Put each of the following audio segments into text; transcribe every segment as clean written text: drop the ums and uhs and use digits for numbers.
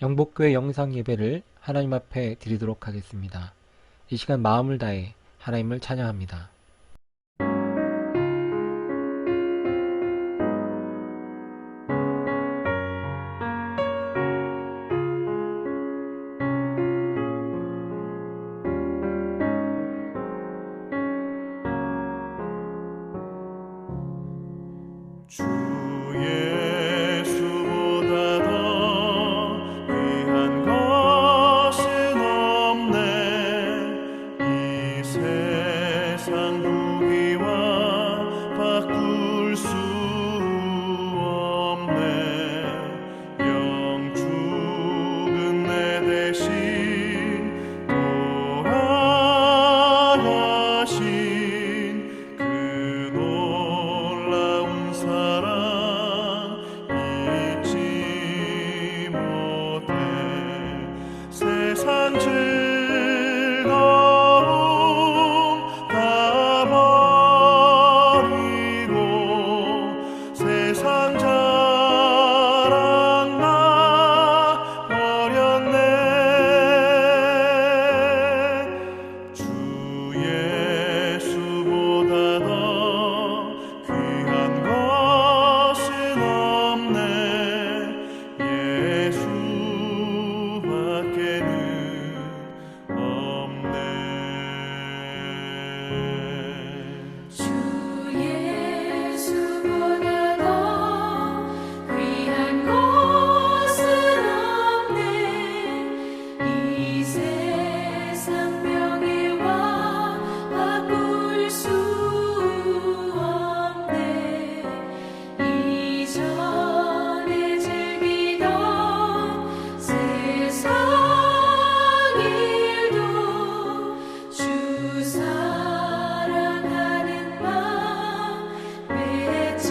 영복교회 영상 예배를 하나님 앞에 드리도록 하겠습니다. 이 시간 마음을 다해 하나님을 찬양합니다. 주 예수보다 더 귀한 것은 없네. 이 세상 부귀와 바꿀 수 없네. 영 죽은 내 대신 돌아가신 그 놀라운 사랑 잊지 못해. 세상 즐거움 다 버리고 세상 자랑 다 버렸네. 주 예수보다 더 귀한 것은 없네. 예수밖에는 없네. 주 예수보다 더 귀한 것은 없네. 이 세상 명예와 바꿀 수 없네. 이전에 즐기던 세상 일도 주 사랑하는 마음 맺지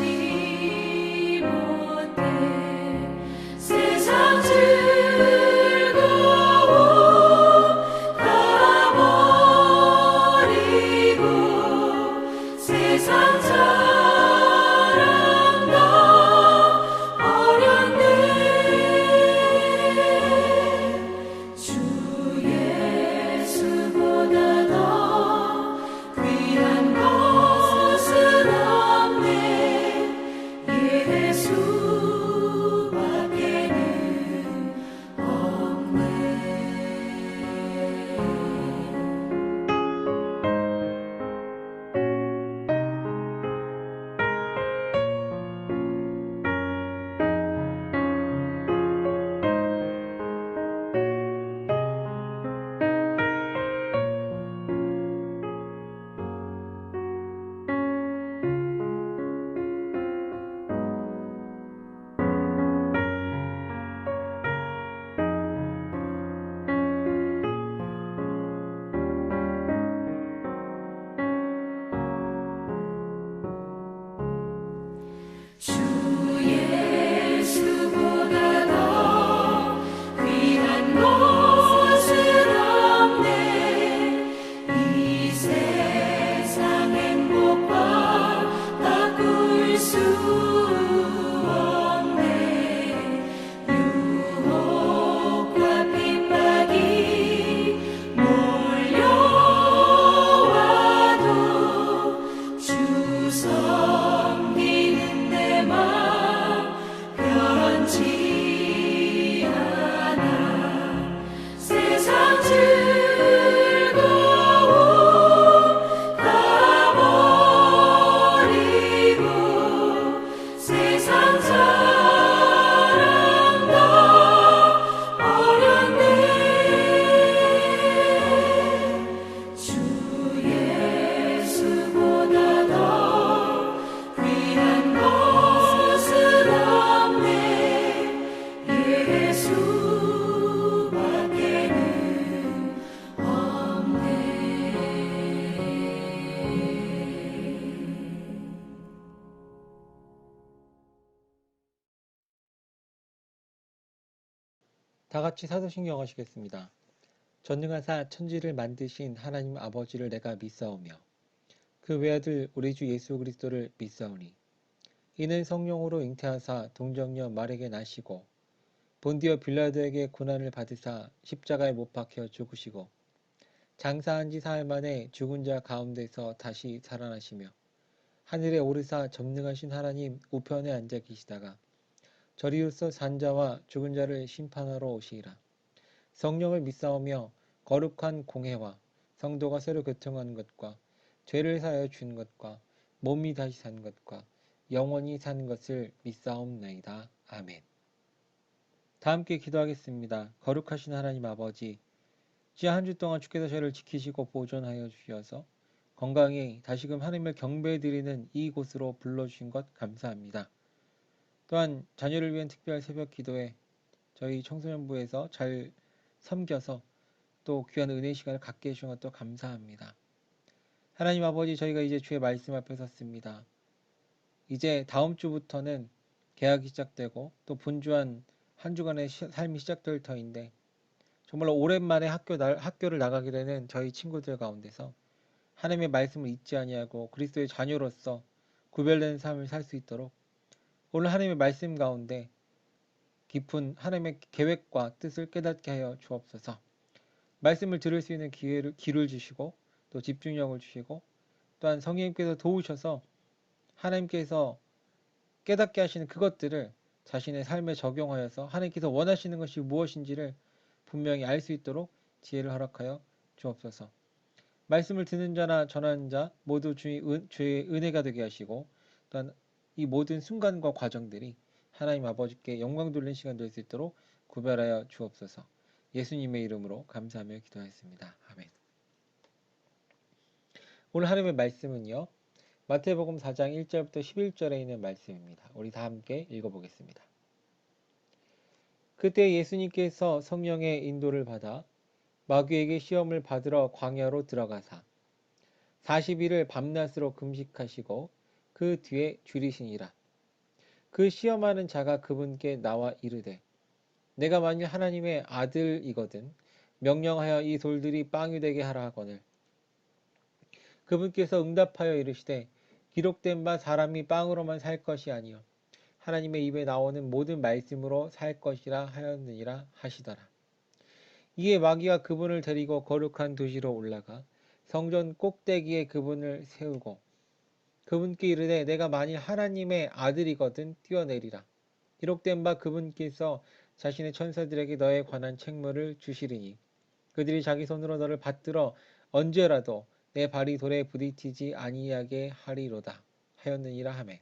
못해. 세상 즐거움 다 버리고 세상 자랑 다 버렸네. 주 예수보다 더 귀한 것은 없네. 예수밖에는 없네. 주 예수보다 더 귀한 것은 없네. 이 세상 행복과 바꿀 수 없네. 유혹과 핍박이 몰려와도 주 섬기는 내 맘 변치 않아. 세상 즐거움 다 버리고 세상 자랑 다 버렸네. 주 예수보다 더 귀한 것은 없네. 예수밖에는 없네. 다 같이 사도신경 하시겠습니다. 전능하사 천지를 만드신 하나님 아버지를 내가 믿사오며 그 외아들 우리 주 예수 그리스도를 믿사오니 이는 성령으로 잉태하사 동정녀 말에게 나시고 본디오 빌라도에게 고난을 받으사 십자가에 못 박혀 죽으시고 장사한 지 사흘 만에 죽은 자 가운데서 다시 살아나시며 하늘에 오르사 전능하신 하나님 우편에 앉아 계시다가 저리로서 산자와 죽은 자를 심판하러 오시리라. 성령을 믿사오며 거룩한 공회와 성도가 서로 교통하는 것과 죄를 사하여 준 것과 몸이 다시 산 것과 영원히 사는 것을 믿사옵나이다. 아멘. 다 함께 기도하겠습니다. 거룩하신 하나님 아버지, 지난 한 주 동안 주께서 저를 지키시고 보존하여 주셔서 건강히 다시금 하나님을 경배드리는 이곳으로 불러주신 것 감사합니다. 또한 자녀를 위한 특별 새벽 기도에 저희 청소년부에서 잘 섬겨서 또 귀한 은혜 시간을 갖게 해주신 것도 감사합니다. 하나님 아버지, 저희가 이제 주의 말씀 앞에 섰습니다. 이제 다음 주부터는 개학이 시작되고 또 분주한 한 주간의 삶이 시작될 터인데 정말로 오랜만에 학교를 나가게 되는 저희 친구들 가운데서 하나님의 말씀을 잊지 아니하고 그리스도의 자녀로서 구별된 삶을 살 수 있도록 오늘 하나님의 말씀 가운데 깊은 하나님의 계획과 뜻을 깨닫게 하여 주옵소서. 말씀을 들을 수 있는 기를 주시고 또 집중력을 주시고 또한 성령님께서 도우셔서 하나님께서 깨닫게 하시는 그것들을 자신의 삶에 적용하여서 하나님께서 원하시는 것이 무엇인지를 분명히 알 수 있도록 지혜를 허락하여 주옵소서. 말씀을 듣는 자나 전하는 자 모두 주의 은혜가 되게 하시고 또한 이 모든 순간과 과정들이 하나님 아버지께 영광 돌리는 시간 될 수 있도록 구별하여 주옵소서. 예수님의 이름으로 감사하며 기도하였습니다. 아멘. 오늘 하나님의 말씀은요, 마태복음 4장 1절부터 11절에 있는 말씀입니다. 우리 다 함께 읽어보겠습니다. 그때 예수님께서 성령의 인도를 받아 마귀에게 시험을 받으러 광야로 들어가사 40일을 밤낮으로 금식하시고 그 뒤에 줄이시니라. 그 시험하는 자가 그분께 나와 이르되 내가 만일 하나님의 아들이거든 명령하여 이 돌들이 빵이 되게 하라 하거늘. 그분께서 응답하여 이르시되 기록된 바 사람이 빵으로만 살 것이 아니요 하나님의 입에 나오는 모든 말씀으로 살 것이라 하였느니라 하시더라. 이에 마귀가 그분을 데리고 거룩한 도시로 올라가 성전 꼭대기에 그분을 세우고 그분께 이르되 내가 만일 하나님의 아들이거든 뛰어내리라. 기록된 바 그분께서 자신의 천사들에게 너에 관한 책무를 주시리니 그들이 자기 손으로 너를 받들어 언제라도 내 발이 돌에 부딪히지 아니하게 하리로다 하였느니라 하매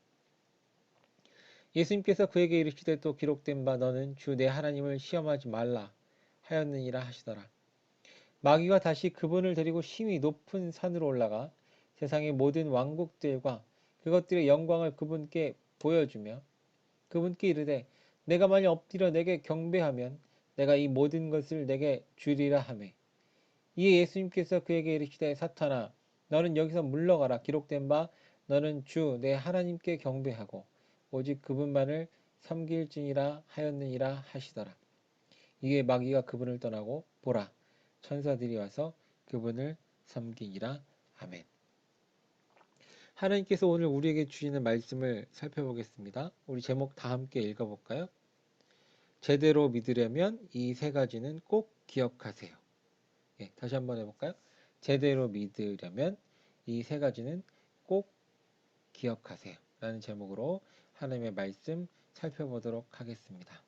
예수님께서 그에게 이르시되 또 기록된 바 너는 주 내 하나님을 시험하지 말라 하였느니라 하시더라. 마귀가 다시 그분을 데리고 심히 높은 산으로 올라가 세상의 모든 왕국들과 그것들의 영광을 그분께 보여주며 그분께 이르되 내가 만일 엎드려 내게 경배하면 내가 이 모든 것을 내게 주리라 하매 이에 예수님께서 그에게 이르시되 사탄아 너는 여기서 물러가라. 기록된 바 너는 주 내 하나님께 경배하고 오직 그분만을 섬길지니라 하였느니라 하시더라. 이에 마귀가 그분을 떠나고 보라 천사들이 와서 그분을 섬기니라. 아멘. 하나님께서 오늘 우리에게 주시는 말씀을 살펴보겠습니다. 우리 제목 다 함께 읽어볼까요? 제대로 믿으려면 이 세 가지는 꼭 기억하세요. 예, 다시 한번 해볼까요? 제대로 믿으려면 이 세 가지는 꼭 기억하세요. 라는 제목으로 하나님의 말씀 살펴보도록 하겠습니다.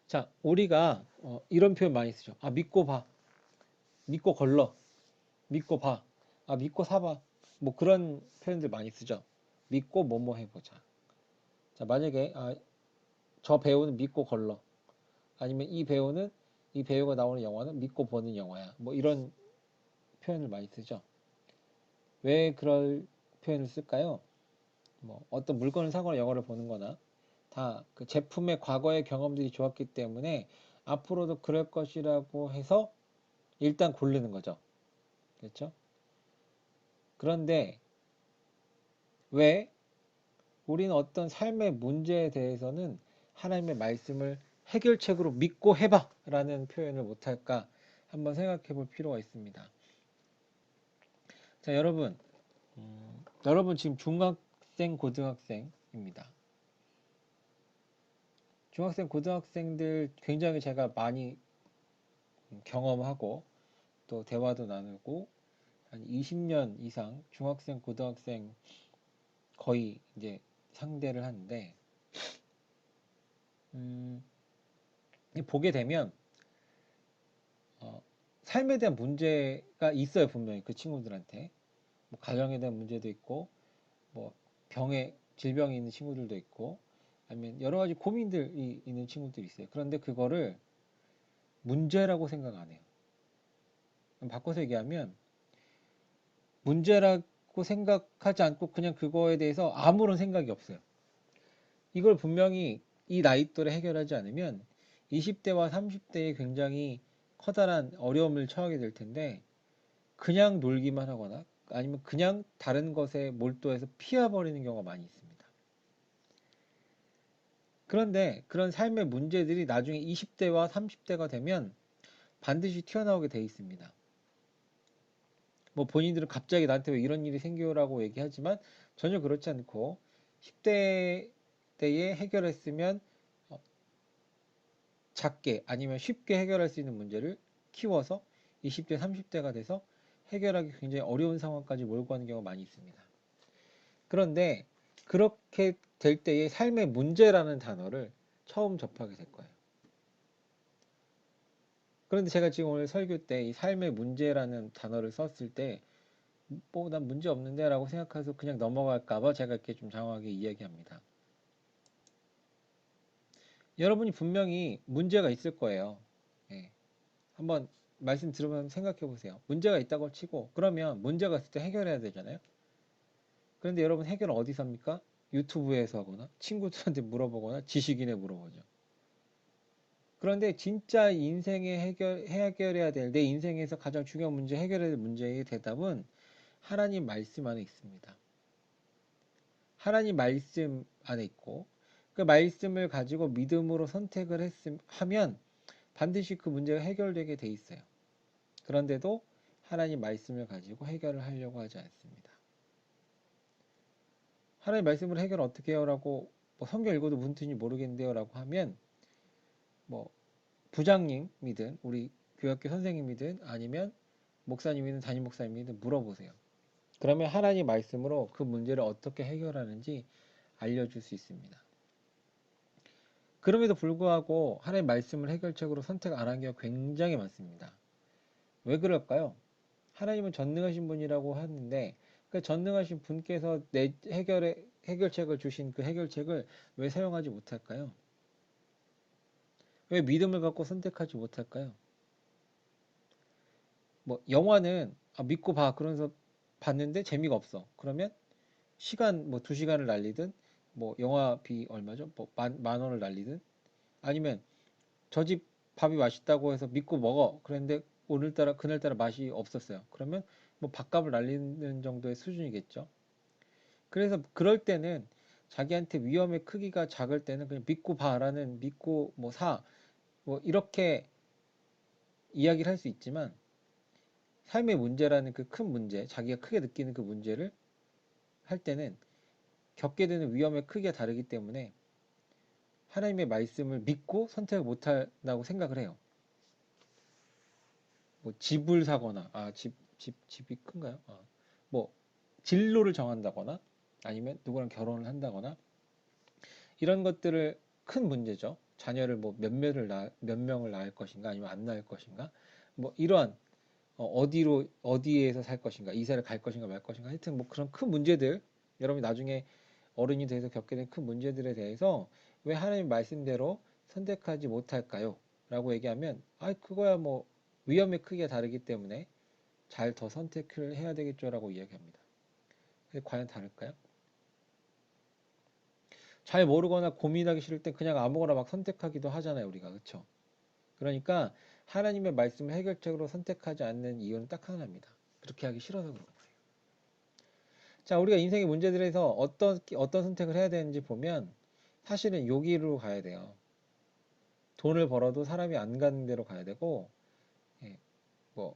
자, 우리가 이런 표현 많이 쓰죠. 아, 믿고 봐. 믿고 걸러. 믿고 봐. 아, 믿고 사봐. 뭐 그런 표현들 많이 쓰죠. 믿고 뭐뭐 해보자. 자, 만약에 저 배우는 믿고 걸러. 아니면 이 배우가 나오는 영화는 믿고 보는 영화야. 뭐 이런 표현을 많이 쓰죠. 왜 그럴 표현을 쓸까요? 뭐 어떤 물건을 사거나 영화를 보는 거나 다 그 제품의 과거의 경험들이 좋았기 때문에 앞으로도 그럴 것이라고 해서 일단 고르는 거죠. 그렇죠? 그런데 왜 우리는 어떤 삶의 문제에 대해서는 하나님의 말씀을 해결책으로 믿고 해봐 라는 표현을 못할까 한번 생각해 볼 필요가 있습니다. 자, 여러분 지금 중학생, 고등학생입니다. 중학생, 고등학생들 굉장히 제가 많이 경험하고 또 대화도 나누고 한 20년 이상 중학생, 고등학생 거의 이제 상대를 하는데 보게 되면 삶에 대한 문제가 있어요. 분명히 그 친구들한테 뭐 가정에 대한 문제도 있고 뭐 질병이 있는 친구들도 있고 아니면 여러 가지 고민들이 있는 친구들이 있어요. 그런데 그거를 문제라고 생각 안 해요. 바꿔서 얘기하면 문제라고 생각하지 않고 그냥 그거에 대해서 아무런 생각이 없어요. 이걸 분명히 이 나이 또래 해결하지 않으면 20대와 30대에 굉장히 커다란 어려움을 처하게 될 텐데 그냥 놀기만 하거나 아니면 그냥 다른 것에 몰두해서 피해버리는 경우가 많이 있습니다. 그런데 그런 삶의 문제들이 나중에 20대와 30대가 되면 반드시 튀어나오게 돼 있습니다. 뭐 본인들은 갑자기 나한테 왜 이런 일이 생겨라고 얘기하지만 전혀 그렇지 않고 10대 때에 해결했으면 작게 아니면 쉽게 해결할 수 있는 문제를 키워서 20대, 30대가 돼서 해결하기 굉장히 어려운 상황까지 몰고 가는 경우가 많이 있습니다. 그런데 그렇게 될 때에 삶의 문제라는 단어를 처음 접하게 될 거예요. 그런데 제가 지금 오늘 설교 때 이 삶의 문제라는 단어를 썼을 때 뭐 난 문제 없는데 라고 생각해서 그냥 넘어갈까봐 제가 이렇게 좀 장황하게 이야기합니다. 여러분이 분명히 문제가 있을 거예요. 예. 한번 말씀 들으면 생각해 보세요. 문제가 있다고 치고 그러면 문제가 있을 때 해결해야 되잖아요. 그런데 여러분 해결은 어디서 합니까? 유튜브에서 하거나 친구들한테 물어보거나 지식인에 물어보죠. 그런데 진짜 인생에 해결해야 될 내 인생에서 가장 중요한 문제 해결해야 될 문제의 대답은 하나님 말씀 안에 있습니다. 하나님 말씀 안에 있고 그 말씀을 가지고 믿음으로 선택을 하면 반드시 그 문제가 해결되게 돼 있어요. 그런데도 하나님 말씀을 가지고 해결을 하려고 하지 않습니다. 하나님 말씀으로 해결을 어떻게 해요? 라고 뭐 성경 읽어도 문득인지 모르겠는데요 라고 하면 뭐 부장님이든 우리 교학교 선생님이든 아니면 목사님이든 담임 목사님이든 물어보세요. 그러면 하나님 말씀으로 그 문제를 어떻게 해결하는지 알려줄 수 있습니다. 그럼에도 불구하고 하나님 말씀을 해결책으로 선택 안 한 경우가 굉장히 많습니다. 왜 그럴까요? 하나님은 전능하신 분이라고 하는데 그 전능하신 분께서 내 해결책을 주신 그 해결책을 왜 사용하지 못할까요? 왜 믿음을 갖고 선택하지 못할까요? 뭐 영화는 믿고 봐 그러면서 봤는데 재미가 없어. 그러면 시간 뭐 2시간을 날리든 뭐 영화비 얼마죠? 뭐 만 원을 날리든 아니면 저 집 밥이 맛있다고 해서 믿고 먹어. 그런데 오늘따라 그날따라 맛이 없었어요. 그러면 뭐 밥값을 날리는 정도의 수준이겠죠. 그래서 그럴 때는 자기한테 위험의 크기가 작을 때는 그냥 믿고 봐라는 믿고 뭐 사 뭐 이렇게 이야기를 할 수 있지만 삶의 문제라는 그 큰 문제, 자기가 크게 느끼는 그 문제를 할 때는 겪게 되는 위험의 크기가 다르기 때문에 하나님의 말씀을 믿고 선택을 못한다고 생각을 해요. 뭐 집을 사거나 집이 큰가요? 뭐 진로를 정한다거나 아니면 누구랑 결혼을 한다거나 이런 것들을 큰 문제죠. 자녀를 뭐 몇 명을 낳을 것인가 아니면 안 낳을 것인가 뭐 이러한 어디에서 살 것인가 이사를 갈 것인가 말 것인가 하여튼 뭐 그런 큰 문제들 여러분이 나중에 어른이 돼서 겪게 된 큰 문제들에 대해서 왜 하나님 말씀대로 선택하지 못할까요? 라고 얘기하면 그거야 뭐 위험의 크기가 다르기 때문에 잘 더 선택을 해야 되겠죠 라고 이야기합니다. 근데 과연 다를까요? 잘 모르거나 고민하기 싫을 땐 그냥 아무거나 막 선택하기도 하잖아요 우리가 그렇죠? 그러니까 하나님의 말씀을 해결책으로 선택하지 않는 이유는 딱 하나입니다. 그렇게 하기 싫어서 그런 거예요. 자, 우리가 인생의 문제들에서 어떤 선택을 해야 되는지 보면 사실은 여기로 가야 돼요. 돈을 벌어도 사람이 안 가는 데로 가야 되고, 예, 뭐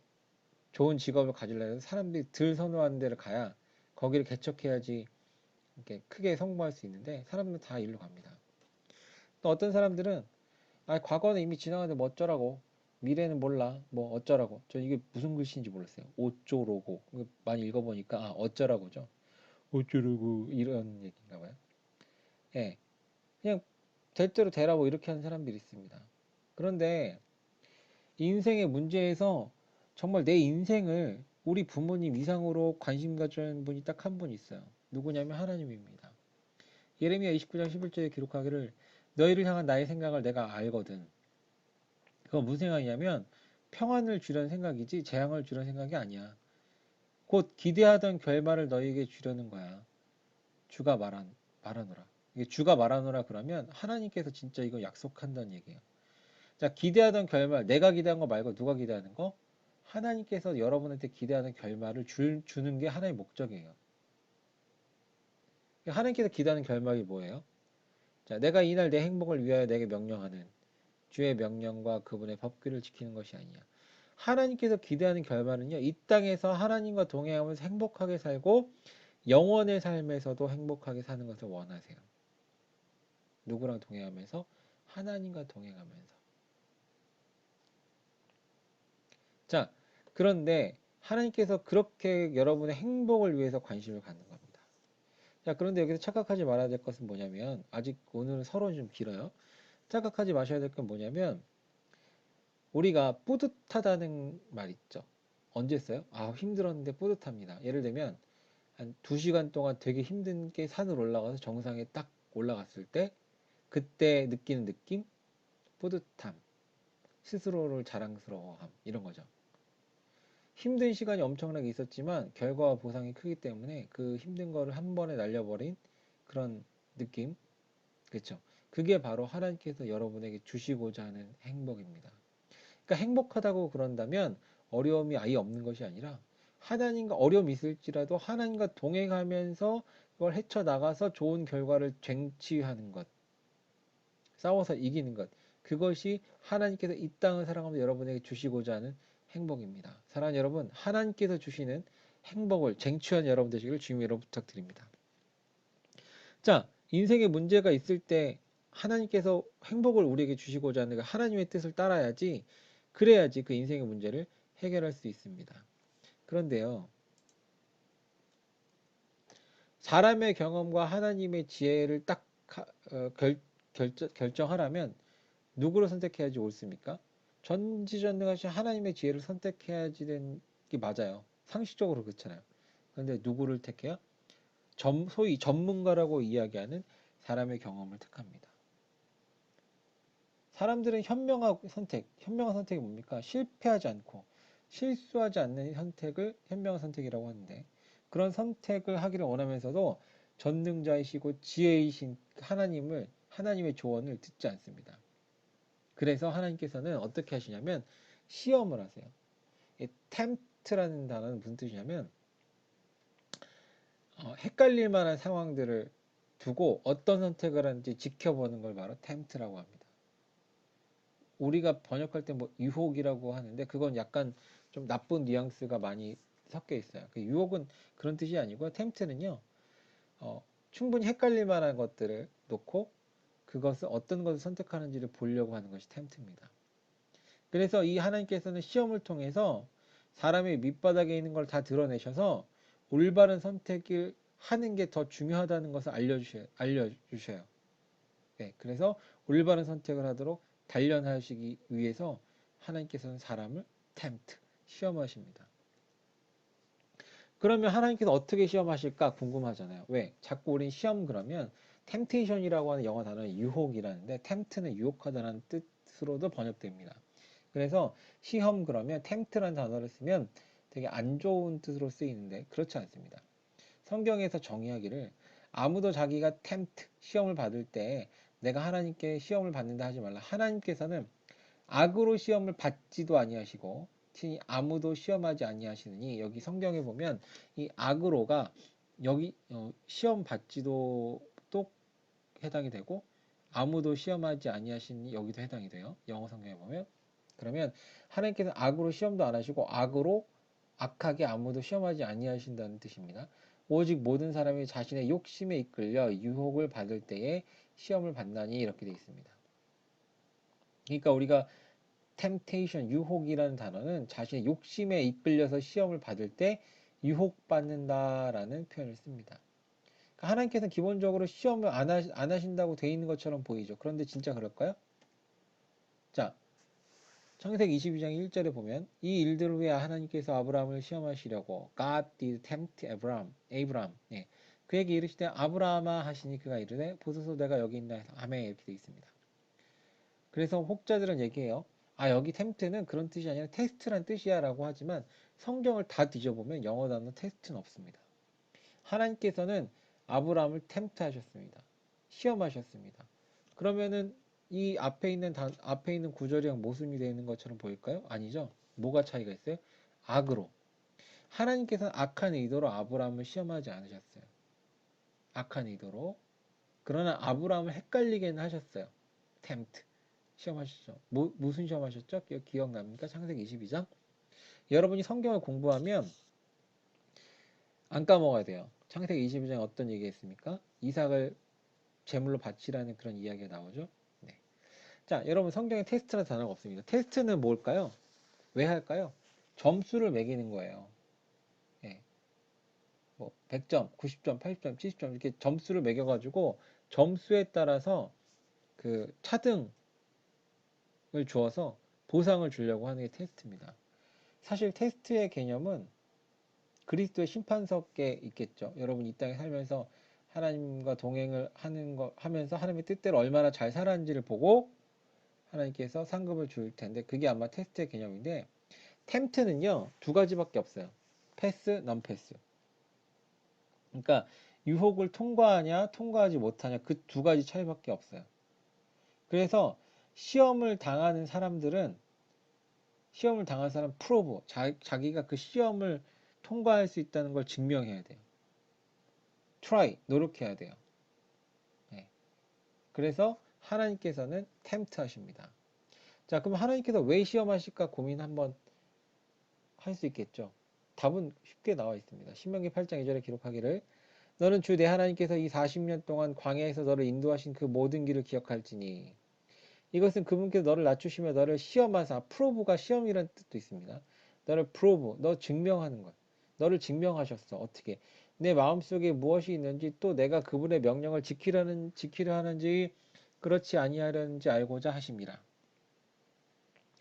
좋은 직업을 가지려면 사람들이 덜 선호하는 데를 가야 거기를 개척해야지 이렇게 크게 성공할 수 있는데 사람들은 다 일로 갑니다. 또 어떤 사람들은 과거는 이미 지나가는데 뭐 어쩌라고, 미래는 몰라 뭐 어쩌라고. 저 이게 무슨 글씨인지 몰랐어요. 어쩌라고 많이 읽어보니까 어쩌라고죠. 어쩌라고 이런 얘기인가 봐요. 예, 그냥 될 대로 되라고 이렇게 하는 사람들이 있습니다. 그런데 인생의 문제에서 정말 내 인생을 우리 부모님 이상으로 관심 가져는 분이 딱 한 분 있어요. 누구냐면 하나님입니다. 예레미야 29장 11절에 기록하기를 너희를 향한 나의 생각을 내가 알거든. 그건 무슨 생각이냐면 평안을 주려는 생각이지 재앙을 주려는 생각이 아니야. 곧 기대하던 결말을 너희에게 주려는 거야. 주가 말하노라. 이게 주가 말하노라 그러면 하나님께서 진짜 이거 약속한다는 얘기예요. 자, 기대하던 결말, 내가 기대한 거 말고 누가 기대하는 거? 하나님께서 여러분한테 기대하는 결말을 주는 게 하나의 목적이에요. 하나님께서 기대하는 결말이 뭐예요? 자, 내가 이날 내 행복을 위하여 내게 명령하는 주의 명령과 그분의 법규를 지키는 것이 아니냐. 하나님께서 기대하는 결말은요, 이 땅에서 하나님과 동행하면서 행복하게 살고 영원의 삶에서도 행복하게 사는 것을 원하세요. 누구랑 동행하면서? 하나님과 동행하면서. 자, 그런데 하나님께서 그렇게 여러분의 행복을 위해서 관심을 갖는 겁니다. 자, 그런데 여기서 착각하지 말아야 될 것은 뭐냐면, 아직 오늘은 서론이 좀 길어요. 착각하지 마셔야 될 건 뭐냐면, 우리가 뿌듯하다는 말 있죠. 언제 써요? 힘들었는데 뿌듯합니다. 예를 들면, 한 2시간 동안 되게 힘든 게 산을 올라가서 정상에 딱 올라갔을 때, 그때 느끼는 느낌? 뿌듯함, 스스로를 자랑스러워함, 이런 거죠. 힘든 시간이 엄청나게 있었지만 결과와 보상이 크기 때문에 그 힘든 거를 한 번에 날려버린 그런 느낌, 그렇죠? 그게 바로 하나님께서 여러분에게 주시고자 하는 행복입니다. 그러니까 행복하다고 그런다면 어려움이 아예 없는 것이 아니라 하나님과 어려움이 있을지라도 하나님과 동행하면서 그걸 헤쳐나가서 좋은 결과를 쟁취하는 것, 싸워서 이기는 것, 그것이 하나님께서 이 땅을 살아가면서 여러분에게 주시고자 하는 행복입니다. 사랑하는 여러분, 하나님께서 주시는 행복을 쟁취한 여러분 되시기를 주님으로 부탁드립니다. 자, 인생에 문제가 있을 때 하나님께서 행복을 우리에게 주시고자 하는 하나님의 뜻을 따라야지, 그래야지 그 인생의 문제를 해결할 수 있습니다. 그런데요, 사람의 경험과 하나님의 지혜를 딱 결정하라면 누구를 선택해야지 옳습니까? 전지전능하신 하나님의 지혜를 선택해야지 되는 게 맞아요. 상식적으로 그렇잖아요. 그런데 누구를 택해요? 소위 전문가라고 이야기하는 사람의 경험을 택합니다. 사람들은 현명한 선택이 뭡니까? 실패하지 않고 실수하지 않는 선택을 현명한 선택이라고 하는데, 그런 선택을 하기를 원하면서도 전능자이시고 지혜이신 하나님의 조언을 듣지 않습니다. 그래서 하나님께서는 어떻게 하시냐면 시험을 하세요. 이 tempt라는 단어는 무슨 뜻이냐면 헷갈릴 만한 상황들을 두고 어떤 선택을 하는지 지켜보는 걸 바로 tempt라고 합니다. 우리가 번역할 때 뭐 유혹이라고 하는데 그건 약간 좀 나쁜 뉘앙스가 많이 섞여 있어요. 그 유혹은 그런 뜻이 아니고 tempt는요, 충분히 헷갈릴 만한 것들을 놓고 그것을 어떤 것을 선택하는지를 보려고 하는 것이 tempt입니다. 그래서 이 하나님께서는 시험을 통해서 사람의 밑바닥에 있는 걸 다 드러내셔서 올바른 선택을 하는 게 더 중요하다는 것을 알려주셔요. 네, 그래서 올바른 선택을 하도록 단련하시기 위해서 하나님께서는 사람을 시험하십니다. 그러면 하나님께서 어떻게 시험하실까 궁금하잖아요. 왜? 자꾸 우린 시험 그러면 템테이션이라고 하는 영어 단어는 유혹이라는데 템트는 유혹하다는 뜻으로도 번역됩니다. 그래서 시험 그러면 템트라는 단어를 쓰면 되게 안 좋은 뜻으로 쓰이는데 그렇지 않습니다. 성경에서 정의하기를 아무도 자기가 시험을 받을 때 내가 하나님께 시험을 받는다 하지 말라. 하나님께서는 악으로 시험을 받지도 아니하시고 친히 아무도 시험하지 아니하시느니, 여기 성경에 보면 이 악으로가 여기 시험 받지도 또 해당이 되고 아무도 시험하지 아니하시니 여기도 해당이 돼요. 영어 성경에 보면. 그러면 하나님께서는 악으로 시험도 안 하시고 악으로 악하게 아무도 시험하지 아니하신다는 뜻입니다. 오직 모든 사람이 자신의 욕심에 이끌려 유혹을 받을 때에 시험을 받나니 이렇게 되어 있습니다. 그러니까 우리가 temptation, 유혹이라는 단어는 자신의 욕심에 이끌려서 시험을 받을 때 유혹받는다라는 표현을 씁니다. 그러니까 하나님께서는 기본적으로 시험을 안 하신다고 되어 있는 것처럼 보이죠. 그런데 진짜 그럴까요? 자, 창세기 22장 1절에 보면 이 일들 후에 하나님께서 아브라함을 시험하시려고 God did tempt Abraham. 예. 그에게 이르시되 아브라함아 하시니 그가 이르되 보소서 내가 여기 있나 해서 아멘 이렇게 되어 있습니다. 그래서 혹자들은 얘기해요. 아 여기 템트는 그런 뜻이 아니라 테스트란 뜻이야 라고 하지만 성경을 다 뒤져보면 영어 단어 테스트는 없습니다. 하나님께서는 아브라함을 템트 하셨습니다. 시험하셨습니다. 그러면은 이 앞에 있는 구절이랑 모순이 되어 있는 것처럼 보일까요? 아니죠. 뭐가 차이가 있어요? 악으로. 하나님께서는 악한 의도로 아브라함을 시험하지 않으셨어요. 악한 의도로. 그러나 아브라함을 헷갈리게는 하셨어요. 템트. 시험하셨죠. 무슨 시험하셨죠? 기억납니까? 창세기 22장. 여러분이 성경을 공부하면 안 까먹어야 돼요. 창세기 22장에 어떤 얘기가 있습니까? 이삭을 제물로 바치라는 그런 이야기가 나오죠. 네. 자, 여러분 성경에 테스트라는 단어가 없습니다. 테스트는 뭘까요? 왜 할까요? 점수를 매기는 거예요. 예. 뭐 100점, 90점, 80점, 70점 이렇게 점수를 매겨가지고 점수에 따라서 그 차등을 주어서 보상을 주려고 하는 게 테스트입니다. 사실 테스트의 개념은 그리스도의 심판석에 있겠죠. 여러분 이 땅에 살면서 하나님과 동행을 하면서 하나님의 뜻대로 얼마나 잘 살았는지를 보고 하나님께서 상급을 줄 텐데 그게 아마 테스트의 개념인데 템트는요 두 가지밖에 없어요. 패스, non-패스. 그러니까 유혹을 통과하냐 통과하지 못하냐 그 두 가지 차이밖에 없어요. 그래서 시험을 당하는 사람들은 시험을 당한 사람 프로브 자기가 그 시험을 통과할 수 있다는 걸 증명해야 돼요. try 노력해야 돼요. 네. 그래서 하나님께서는 템트 하십니다. 자, 그럼 하나님께서 왜 시험하실까 고민 한번 할 수 있겠죠. 답은 쉽게 나와 있습니다. 신명기 8장 2절에 기록하기를 너는 주 내 하나님께서 이 40년 동안 광야에서 너를 인도하신 그 모든 길을 기억할지니 이것은 그분께서 너를 낮추시며 너를 시험하사 프로브가 시험이라는 뜻도 있습니다. 너를 프로브 너 증명하는 것 너를 증명하셨어. 어떻게 내 마음속에 무엇이 있는지 또 내가 그분의 명령을 지키려 하는지 그렇지 아니하려는지 알고자 하심이라.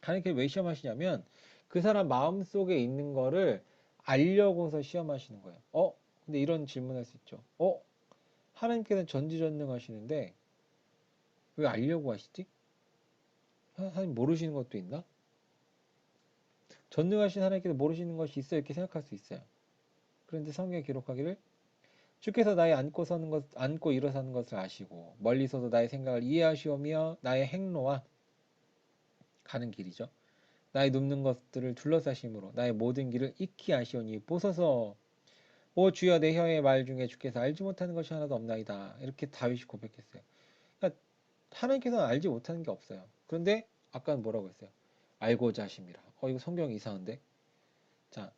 하나님께서 왜 시험하시냐면 그 사람 마음속에 있는 거를 알려고서 시험하시는 거예요. 근데 이런 질문할 수 있죠. 하나님께서는 전지전능하시는데 왜 알려고 하시지? 하나님 모르시는 것도 있나? 전능하신 하나님께서 모르시는 것이 있어 이렇게 생각할 수 있어요. 그런데 성경에 기록하기를 주께서 나의 앉고 일어서는 것을 아시고 멀리서도 나의 생각을 이해하시오며 나의 행로와 가는 길이죠. 나의 눕는 것들을 둘러싸심으로 나의 모든 길을 익히 아시오니 보소서 오 주여 내 혀의 말 중에 주께서 알지 못하는 것이 하나도 없나이다. 이렇게 다윗이 고백했어요. 그러니까 하나님께서는 알지 못하는 게 없어요. 그런데 아까는 뭐라고 했어요? 알고자 하심이라. 이거 성경이 이상한데? 자,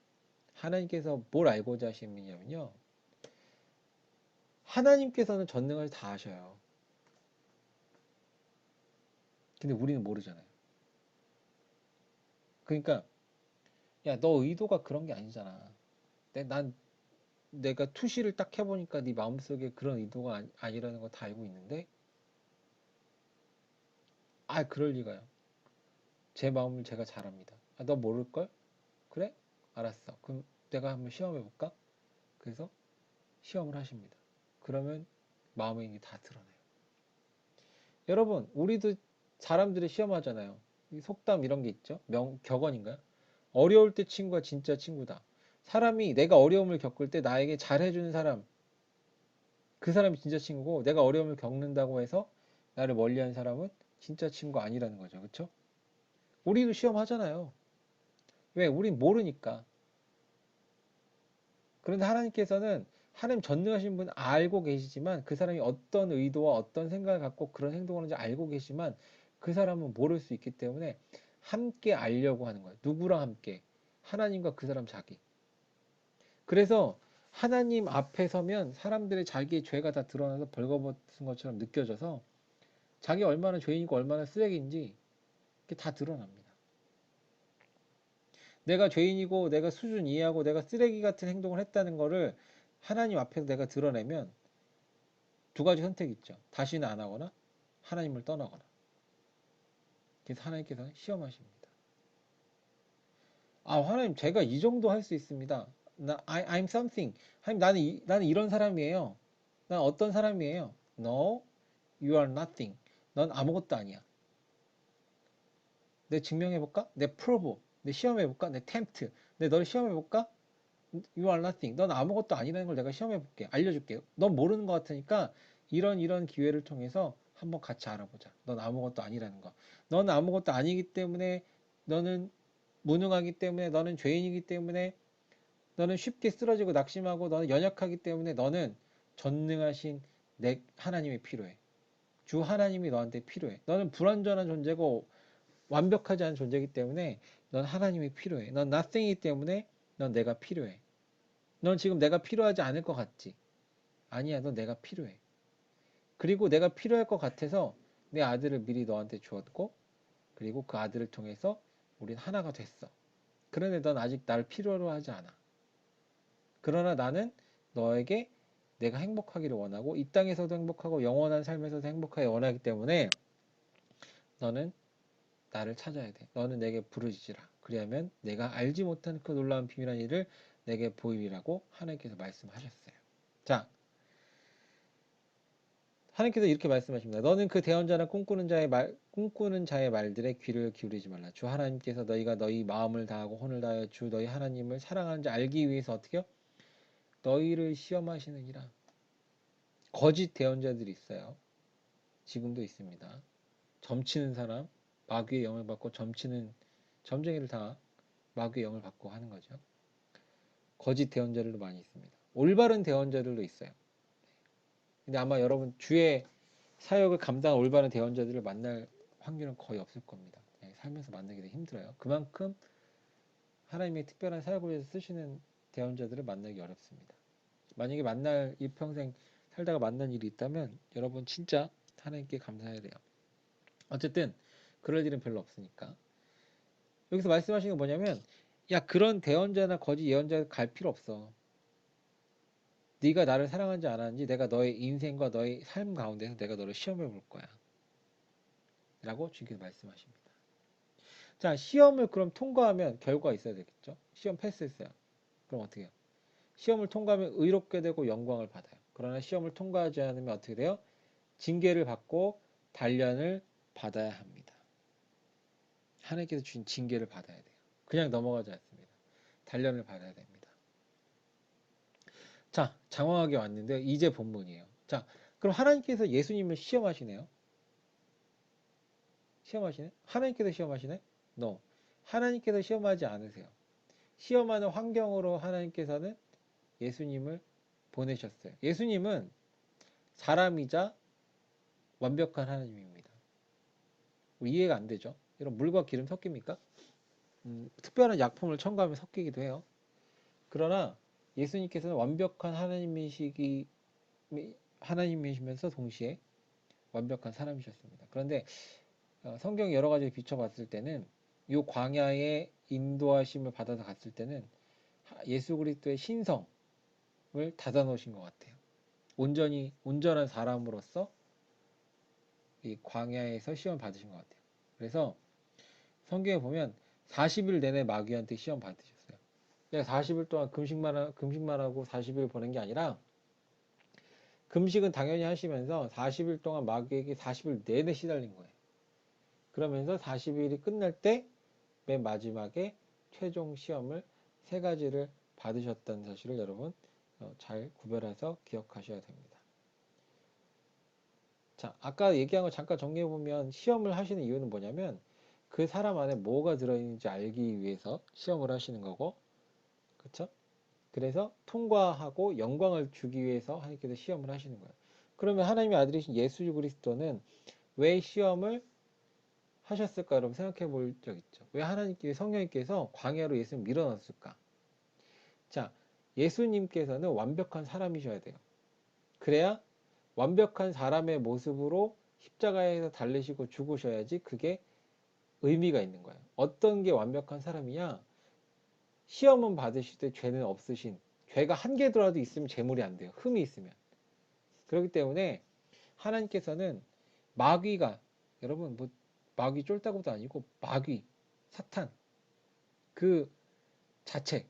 하나님께서 뭘 알고자 하심이냐면요. 하나님께서는 전능을 다 아셔요. 근데 우리는 모르잖아요. 그러니까 야, 너 의도가 그런 게 아니잖아. 내가 투시를 딱 해보니까 네 마음속에 그런 의도가 아니라는 거 다 알고 있는데 그럴 리가요. 제 마음을 제가 잘 압니다. 너 모를걸? 그래? 알았어. 그럼 내가 한번 시험해볼까? 그래서 시험을 하십니다. 그러면 마음의 힘이 다 드러나요. 여러분, 우리도 사람들이 시험하잖아요. 속담 이런 게 있죠? 격언인가요? 어려울 때 친구가 진짜 친구다. 사람이 내가 어려움을 겪을 때 나에게 잘해주는 사람, 그 사람이 진짜 친구고 내가 어려움을 겪는다고 해서 나를 멀리한 사람은 진짜 친구가 아니라는 거죠. 그렇죠? 우리도 시험하잖아요. 왜? 우린 모르니까. 그런데 하나님께서는 하나님 전능하신 분 알고 계시지만 그 사람이 어떤 의도와 어떤 생각을 갖고 그런 행동을 하는지 알고 계시지만 그 사람은 모를 수 있기 때문에 함께 알려고 하는 거예요. 누구랑 함께? 하나님과 그 사람 자기. 그래서 하나님 앞에 서면 사람들의 자기의 죄가 다 드러나서 벌거벗은 것처럼 느껴져서 자기 얼마나 죄인이고 얼마나 쓰레기인지 그게 다 드러납니다. 내가 죄인이고 내가 수준 이하고 내가 쓰레기 같은 행동을 했다는 거를 하나님 앞에서 내가 드러내면 두 가지 선택이 있죠. 다시는 안 하거나 하나님을 떠나거나. 그래서 하나님께서는 시험하십니다. 아, 하나님 제가 이 정도 할 수 있습니다. I'm something. 하나님 나는 이런 사람이에요. 난 어떤 사람이에요. No, you are nothing. 넌 아무것도 아니야. 내 증명해볼까? 내 prove. 내 시험해볼까? 내 tempt. 내 너를 시험해볼까? You are nothing. 넌 아무것도 아니라는 걸 내가 시험해볼게. 알려줄게. 넌 모르는 것 같으니까 이런 기회를 통해서 한번 같이 알아보자. 넌 아무것도 아니라는 거. 너는 아무것도 아니기 때문에 너는 무능하기 때문에 너는 죄인이기 때문에 너는 쉽게 쓰러지고 낙심하고 너는 연약하기 때문에 너는 전능하신 내 하나님이 필요해. 주 하나님이 너한테 필요해. 너는 불완전한 존재고 완벽하지 않은 존재이기 때문에 넌 하나님이 필요해. 넌 nothing이기 때문에 넌 내가 필요해. 넌 지금 내가 필요하지 않을 것 같지? 아니야, 넌 내가 필요해. 그리고 내가 필요할 것 같아서 내 아들을 미리 너한테 주었고, 그리고 그 아들을 통해서 우린 하나가 됐어. 그런데 넌 아직 나를 필요로 하지 않아. 그러나 나는 너에게 내가 행복하기를 원하고, 이 땅에서도 행복하고, 영원한 삶에서도 행복하기 원하기 때문에 너는 나를 찾아야 돼. 너는 내게 부르짖으라. 그리하면 내가 알지 못한 그 놀라운 비밀한 일을 내게 보이리라고 하나님께서 말씀하셨어요. 자, 하나님께서 이렇게 말씀하십니다. 너는 그 대언자나 꿈꾸는 자의 말들에 귀를 기울이지 말라. 주 하나님께서 너희가 너희 마음을 다하고 혼을 다하여 주 너희 하나님을 사랑하는지 알기 위해서 어떻게요? 너희를 시험하시느니라. 거짓 대언자들이 있어요. 지금도 있습니다. 점치는 사람, 마귀의 영을 받고 점쟁이를 다 마귀의 영을 받고 하는 거죠. 거짓 대언자들도 많이 있습니다. 올바른 대언자들도 있어요. 근데 아마 여러분 주의 사역을 감당한 올바른 대언자들을 만날 확률은 거의 없을 겁니다. 살면서 만나기도 힘들어요. 그만큼 하나님의 특별한 사역을 위해서 쓰시는 대언자들을 만나기 어렵습니다. 만약에 일평생 살다가 만난 일이 있다면 여러분 진짜 하나님께 감사해야 돼요. 어쨌든 그럴 일은 별로 없으니까. 여기서 말씀하시는 게 뭐냐면, 야, 그런 대언자나 거짓 예언자 갈 필요 없어. 네가 나를 사랑하는지 안 하는지 내가 너의 인생과 너의 삶 가운데서 내가 너를 시험해 볼 거야. 라고 주님께서 말씀하십니다. 자, 시험을 그럼 통과하면 결과가 있어야 되겠죠? 시험 패스했어요. 그럼 어떻게 해요? 시험을 통과하면 의롭게 되고 영광을 받아요. 그러나 시험을 통과하지 않으면 어떻게 돼요? 징계를 받고 단련을 받아야 합니다. 하나님께서 주신 징계를 받아야 돼요. 그냥 넘어가지 않습니다. 단련을 받아야 됩니다. 자, 장황하게 왔는데 이제 본문이에요. 자, 그럼 하나님께서 예수님을 시험하시네요. 시험하시네? 하나님께서 시험하시네? No. 하나님께서 시험하지 않으세요. 시험하는 환경으로 하나님께서는 예수님을 보내셨어요. 예수님은 사람이자 완벽한 하나님입니다. 이해가 안 되죠? 이런 물과 기름 섞입니까? 특별한 약품을 첨가하면 섞이기도 해요. 그러나 예수님께서는 완벽한 하나님이시면서 동시에 완벽한 사람이셨습니다. 그런데 성경 여러 가지를 비춰봤을 때는 이 광야의 인도하심을 받아서 갔을 때는 예수 그리스도의 신성을 닫아 놓으신 것 같아요. 온전한 사람으로서 이 광야에서 시험 받으신 것 같아요. 그래서 성경에 보면 40일 내내 마귀한테 시험 받으셨어요. 40일 동안 금식만 하고 40일 보낸 게 아니라 금식은 당연히 하시면서 40일 동안 마귀에게 40일 내내 시달린 거예요. 그러면서 40일이 끝날 때 맨 마지막에 최종 시험을 3가지를 받으셨다는 사실을 여러분 잘 구별해서 기억하셔야 됩니다. 자, 아까 얘기한 거 잠깐 정리해보면 시험을 하시는 이유는 뭐냐면 그 사람 안에 뭐가 들어있는지 알기 위해서 시험을 하시는 거고, 그쵸? 그래서 통과하고 영광을 주기 위해서 하나님께서 시험을 하시는 거예요. 그러면 하나님의 아들이신 예수 그리스도는 왜 시험을 하셨을까? 여러분 생각해 볼 적 있죠. 왜 성령님께서 광야로 예수를 밀어넣었을까? 자, 예수님께서는 완벽한 사람이셔야 돼요. 그래야 완벽한 사람의 모습으로 십자가에서 달리시고 죽으셔야지 그게 의미가 있는 거예요. 어떤 게 완벽한 사람이냐? 시험은 받으실 때 죄는 없으신, 죄가 한 개더라도 있으면 제물이 안 돼요. 흠이 있으면. 그렇기 때문에 하나님께서는 마귀가, 여러분 뭐 마귀 쫄따구도 아니고 마귀, 사탄 그 자체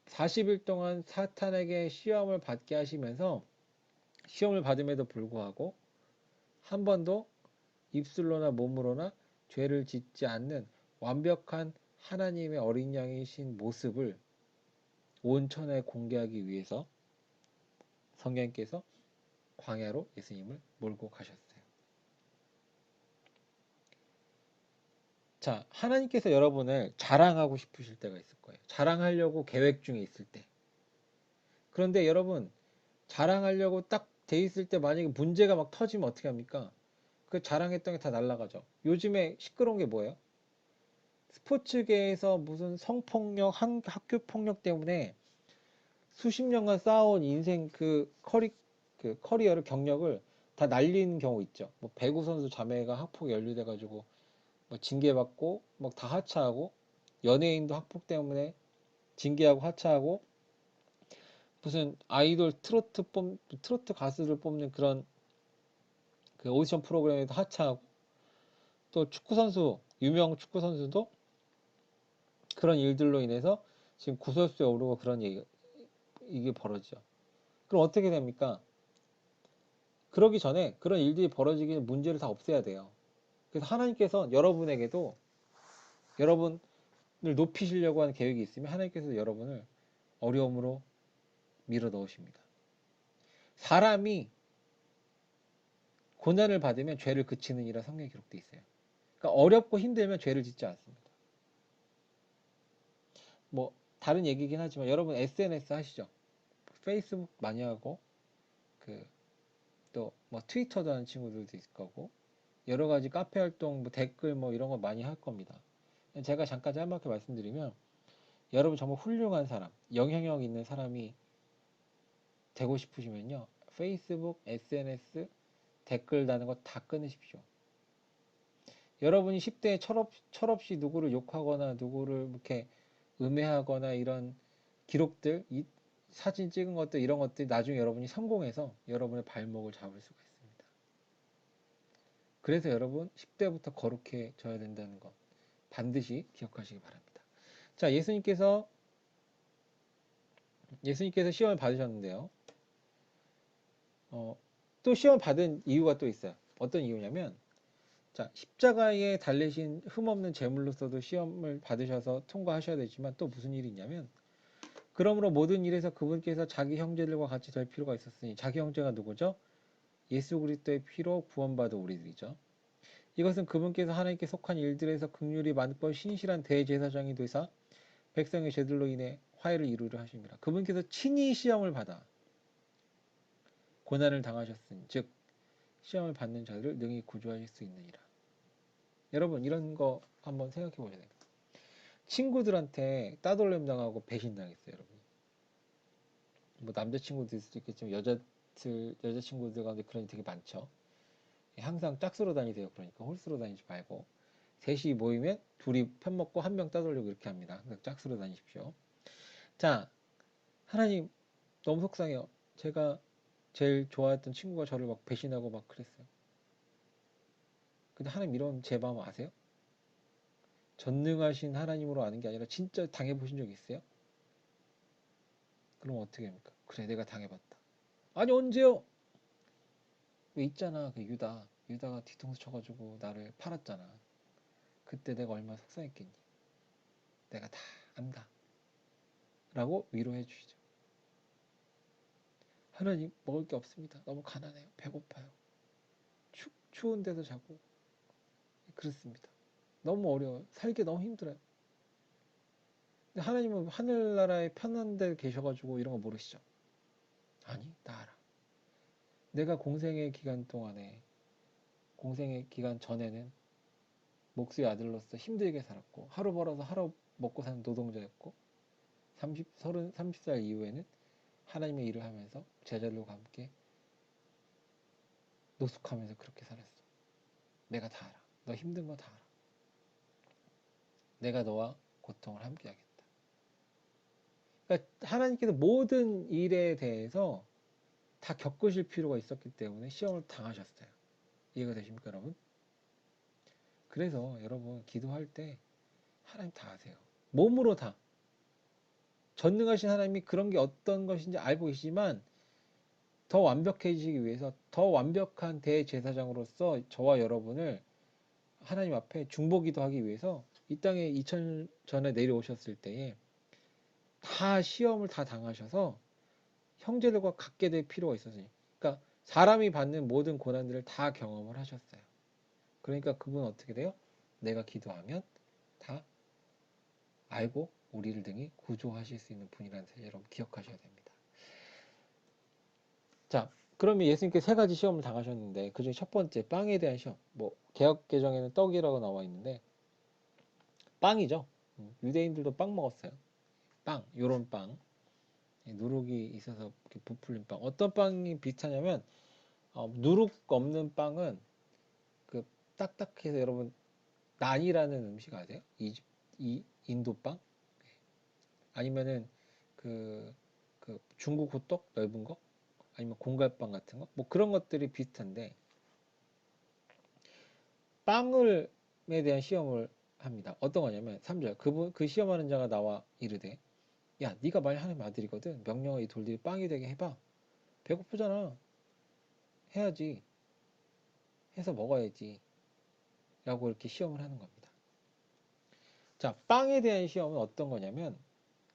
40일 동안 사탄에게 시험을 받게 하시면서 시험을 받음에도 불구하고 한 번도 입술로나 몸으로나 죄를 짓지 않는 완벽한 하나님의 어린 양이신 모습을 온천에 공개하기 위해서 성령께서 광야로 예수님을 몰고 가셨어요. 자, 하나님께서 여러분을 자랑하고 싶으실 때가 있을 거예요. 자랑하려고 계획 중에 있을 때. 그런데 여러분, 자랑하려고 딱 돼 있을 때 만약에 문제가 막 터지면 어떻게 합니까? 그 자랑했던 게 다 날아가죠. 요즘에 시끄러운 게 뭐예요? 스포츠계에서 무슨 성폭력, 학교 폭력 때문에 수십 년간 쌓아온 인생 그 커리어를 경력을 다 날린 경우 있죠. 뭐 배구 선수 자매가 학폭에 연루돼가지고 뭐 징계받고 막 다 하차하고 연예인도 학폭 때문에 징계하고 하차하고 무슨 아이돌 트로트 가수들 뽑는 그런 그 오디션 프로그램에도 하차하고 또 축구 선수 유명 축구 선수도 그런 일들로 인해서 지금 구설수에 오르고 그런 얘기 이게 벌어지죠. 그럼 어떻게 됩니까? 그러기 전에 그런 일들이 벌어지기 전에 문제를 다 없애야 돼요. 그래서 하나님께서 여러분에게도 여러분을 높이시려고 하는 계획이 있으면 하나님께서 여러분을 어려움으로 밀어 넣으십니다. 사람이 고난을 받으면 죄를 그치는 이라 성경에 기록되어 있어요. 그러니까 어렵고 힘들면 죄를 짓지 않습니다. 뭐 다른 얘기긴 하지만 여러분 SNS 하시죠? 페이스북 많이 하고 그 또 뭐 트위터도 하는 친구들도 있을 거고 여러 가지 카페 활동, 뭐 댓글 뭐 이런 거 많이 할 겁니다. 제가 잠깐 짧게 말씀드리면 여러분 정말 훌륭한 사람, 영향력 있는 사람이 되고 싶으시면요. 페이스북, SNS, 댓글 다는 거 다 끊으십시오. 여러분이 10대에 철없이 누구를 욕하거나 누구를 이렇게 음해하거나 이런 기록들, 사진 찍은 것들 이런 것들이 나중에 여러분이 성공해서 여러분의 발목을 잡을 수가 있습니다. 그래서 여러분 10대부터 거룩해져야 된다는 것 반드시 기억하시기 바랍니다. 자, 예수님께서 시험을 받으셨는데요. 또 시험을 받은 이유가 또 있어요. 어떤 이유냐면 자, 십자가에 달리신 흠없는 제물로서도 시험을 받으셔서 통과하셔야 되지만 또 무슨 일이 있냐면 그러므로 모든 일에서 그분께서 자기 형제들과 같이 될 필요가 있었으니 자기 형제가 누구죠? 예수 그리스도의 피로 구원받은 우리들이죠. 이것은 그분께서 하나님께 속한 일들에서 긍휼이 많고 신실한 대제사장이 되사 백성의 죄들로 인해 화해를 이루려 하십니다. 그분께서 친히 시험을 받아 고난을 당하셨으니 즉 시험을 받는 자들을 능히 구주하실 수 있느니라. 여러분 이런 거 한번 생각해 보셔야 돼요. 친구들한테 따돌림 당하고 배신당했어요, 여러분. 뭐 남자친구도 있을 수도 있겠지만 여자친구들 가운데 그런 게 되게 많죠. 항상 짝수로 다니세요. 그러니까 홀수로 다니지 말고 셋이 모이면 둘이 편먹고 한 명 따돌리고 이렇게 합니다. 그러니까 짝수로 다니십시오. 자, 하나님 너무 속상해요. 제가 제일 좋아했던 친구가 저를 막 배신하고 막 그랬어요. 근데 하나님 이런 제 마음 아세요? 전능하신 하나님으로 아는 게 아니라 진짜 당해보신 적 있어요? 그럼 어떻게 합니까? 그래 내가 당해봤다. 아니 언제요? 왜 있잖아 그 유다가 뒤통수 쳐가지고 나를 팔았잖아. 그때 내가 얼마나 속상했겠니? 내가 다 안다 라고 위로해 주시죠. 하나님 먹을 게 없습니다. 너무 가난해요. 배고파요. 추운 데서 자고 그렇습니다. 너무 어려워요. 살기 너무 힘들어요. 근데 하나님은 하늘나라에 편한 데 계셔가지고 이런 거 모르시죠? 아니 나 알아. 내가 공생의 기간 동안에 공생의 기간 전에는 목수의 아들로서 힘들게 살았고 하루 벌어서 하루 먹고 사는 노동자였고 30살 이후에는 하나님의 일을 하면서 제자들과 함께 노숙하면서 그렇게 살았어. 내가 다 알아. 너 힘든 거 다 알아. 내가 너와 고통을 함께 하겠다. 그러니까 하나님께서 모든 일에 대해서 다 겪으실 필요가 있었기 때문에 시험을 당하셨어요. 이해가 되십니까, 여러분? 그래서 여러분 기도할 때 하나님 다 아세요. 몸으로 다. 전능하신 하나님이 그런 게 어떤 것인지 알고 계시지만 더 완벽해지기 위해서 더 완벽한 대제사장으로서 저와 여러분을 하나님 앞에 중보기도 하기 위해서 이 땅에 2000년 전에 내려오셨을 때에 다 시험을 다 당하셔서 형제들과 같게 될 필요가 있었으니 그러니까 사람이 받는 모든 고난들을 다 경험을 하셨어요. 그러니까 그분은 어떻게 돼요? 내가 기도하면 다 알고 우리를 등이 구조하실 수 있는 분이라는 사실 여러분 기억하셔야 됩니다. 자, 그러면 예수님께서 세 가지 시험을 당하셨는데 그중에 첫 번째 빵에 대한 시험. 뭐 개역 개정에는 떡이라고 나와 있는데 빵이죠. 유대인들도 빵 먹었어요. 빵, 요런 빵. 누룩이 있어서 이렇게 부풀린 빵. 어떤 빵이 비슷하냐면 누룩 없는 빵은 그 딱딱해서 여러분 난이라는 음식 아세요? 이 인도 빵? 아니면은 그, 그 중국 호떡 넓은 거? 아니면 공갈빵 같은 거? 뭐 그런 것들이 비슷한데 빵을에 대한 시험을 합니다. 어떤 거냐면 3절 그 시험하는 자가 나와 이르되 야 네가 만약 하나님의 아들이거든 명령을 이 돌들이 빵이 되게 해봐. 배고프잖아. 해야지. 해서 먹어야지. 라고 이렇게 시험을 하는 겁니다. 자, 빵에 대한 시험은 어떤 거냐면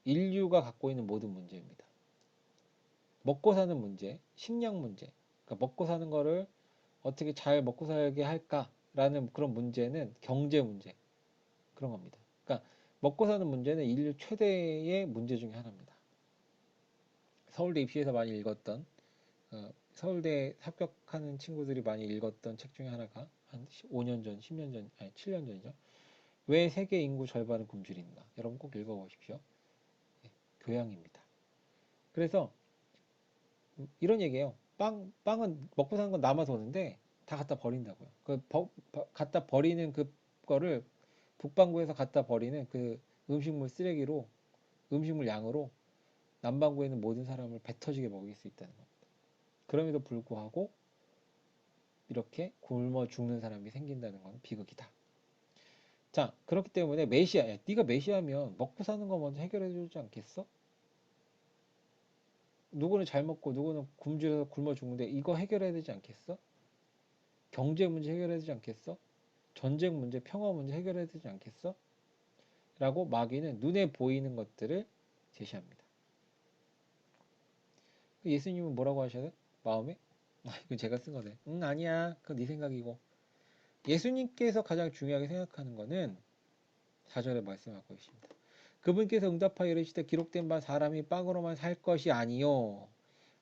인류가 갖고 있는 모든 문제입니다. 먹고 사는 문제, 식량 문제. 그러니까 먹고 사는 거를 어떻게 잘 먹고 살게 할까라는 그런 문제는 경제 문제. 그런 겁니다. 그러니까 먹고 사는 문제는 인류 최대의 문제 중에 하나입니다. 서울대 입시에서 많이 읽었던 서울대 합격하는 친구들이 많이 읽었던 책 중에 하나가 한 5년 전, 10년 전, 아니 7년 전이죠. 왜 세계 인구 절반은 굶주린가? 여러분 꼭 읽어보십시오. 교양입니다. 그래서 이런 얘기예요. 빵은 먹고 사는 건 남아서 오는데 다 갖다 버린다고요. 갖다 버리는 그거를 북반구에서 갖다 버리는 그 음식물 쓰레기로 음식물 양으로 남반구에 있는 모든 사람을 배 터지게 먹일 수 있다는 겁니다. 그럼에도 불구하고 이렇게 굶어 죽는 사람이 생긴다는 건 비극이다. 자, 그렇기 때문에 메시아, 야, 네가 메시아면 먹고 사는 거 먼저 해결해 주지 않겠어? 누구는 잘 먹고 누구는 굶주려서 굶어 죽는데 이거 해결해야 되지 않겠어? 경제 문제 해결해야 되지 않겠어? 전쟁 문제, 평화 문제 해결해야 되지 않겠어? 라고 마귀는 눈에 보이는 것들을 제시합니다. 예수님은 뭐라고 하셔요? 마음에? 이건 제가 쓴 거네. 응, 아니야. 그건 네 생각이고. 예수님께서 가장 중요하게 생각하는 거는 4절에 말씀하고 있습니다. 그분께서 응답하여 이르시되 기록된 바 사람이 빵으로만 살 것이 아니요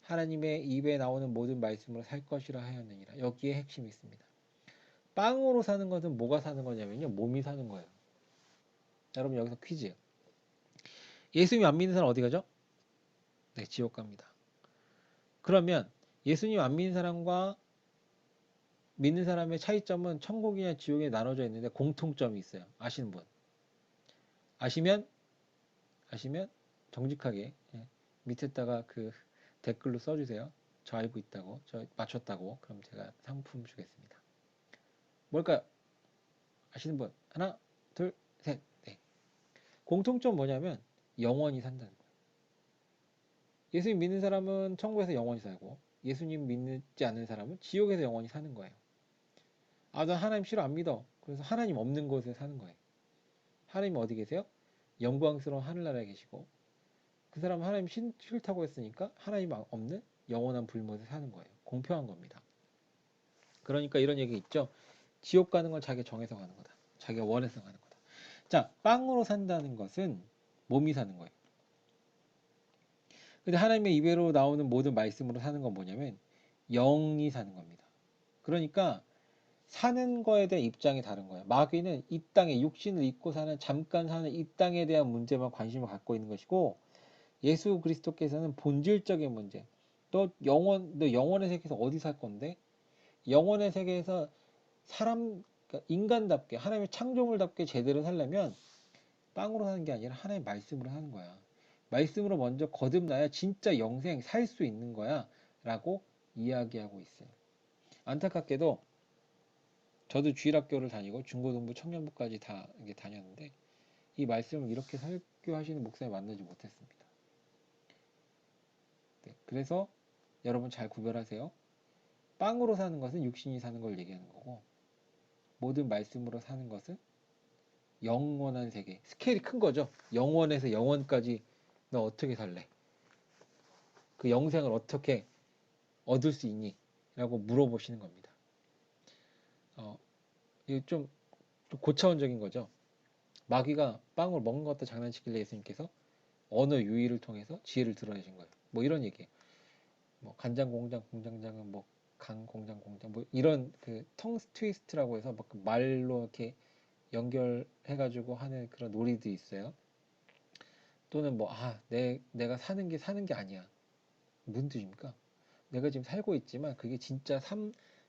하나님의 입에 나오는 모든 말씀으로 살 것이라 하였느니라. 여기에 핵심이 있습니다. 빵으로 사는 것은 뭐가 사는 거냐면요. 몸이 사는 거예요. 여러분 여기서 퀴즈예요. 예수님 안 믿는 사람 어디 가죠? 네, 지옥 갑니다. 그러면 예수님 안 믿는 사람과 믿는 사람의 차이점은 천국이냐 지옥에 나눠져 있는데 공통점이 있어요. 아시는 분? 아시면 정직하게 밑에다가 그 댓글로 써주세요. 저 알고 있다고, 저 맞췄다고. 그럼 제가 상품 주겠습니다. 뭘까요? 아시는 분? 하나, 둘, 셋. 네. 공통점 뭐냐면 영원히 산다는 거예요. 예수님 믿는 사람은 천국에서 영원히 살고 예수님 믿지 않는 사람은 지옥에서 영원히 사는 거예요. 아, 나 하나님 싫어 안 믿어. 그래서 하나님 없는 곳에 사는 거예요. 하나님 어디 계세요? 영광스러운 하늘나라에 계시고 그 사람은 하나님 싫다고 했으니까 하나님 없는 영원한 불못에 사는 거예요. 공평한 겁니다. 그러니까 이런 얘기 있죠. 지옥 가는 건 자기가 정해서 가는 거다. 자기가 원해서 가는 거다. 자, 빵으로 산다는 것은 몸이 사는 거예요. 근데 하나님의 입에로 나오는 모든 말씀으로 사는 건 뭐냐면 영이 사는 겁니다. 그러니까 사는 거에 대한 입장이 다른 거예요. 마귀는 이 땅에 육신을 입고 사는 잠깐 사는 이 땅에 대한 문제만 관심을 갖고 있는 것이고 예수 그리스도께서는 본질적인 문제, 너 영원의 세계에서 어디 살 건데? 영원의 세계에서 그러니까 인간답게, 하나님의 창조물답게 제대로 살려면 빵으로 사는 게 아니라 하나님의 말씀으로 사는 거야. 말씀으로 먼저 거듭나야 진짜 영생 살 수 있는 거야 라고 이야기하고 있어요. 안타깝게도 저도 주일학교를 다니고 중고등부 청년부까지 다 이게 다녔는데 이 말씀을 이렇게 설교하시는 목사님 만나지 못했습니다. 네, 그래서 여러분 잘 구별하세요. 빵으로 사는 것은 육신이 사는 걸 얘기하는 거고, 모든 말씀으로 사는 것은 영원한 세계, 스케일이 큰 거죠. 영원에서 영원까지 너 어떻게 살래? 그 영생을 어떻게 얻을 수 있니? 라고 물어보시는 겁니다. 이게 좀 고차원적인 거죠. 마귀가 빵을 먹는 것 같다 장난치길래 예수님께서 언어 유희를 통해서 지혜를 드러내신 거예요. 뭐 이런 얘기예요. 뭐 간장 공장 공장장은 뭐 강 공장 공장 뭐 이런 그 텅스 트위스트라고 해서 막 말로 이렇게 연결해가지고 하는 그런 놀이도 있어요. 또는 뭐 내가 사는 게 아니야. 무슨 뜻입니까? 내가 지금 살고 있지만 그게 진짜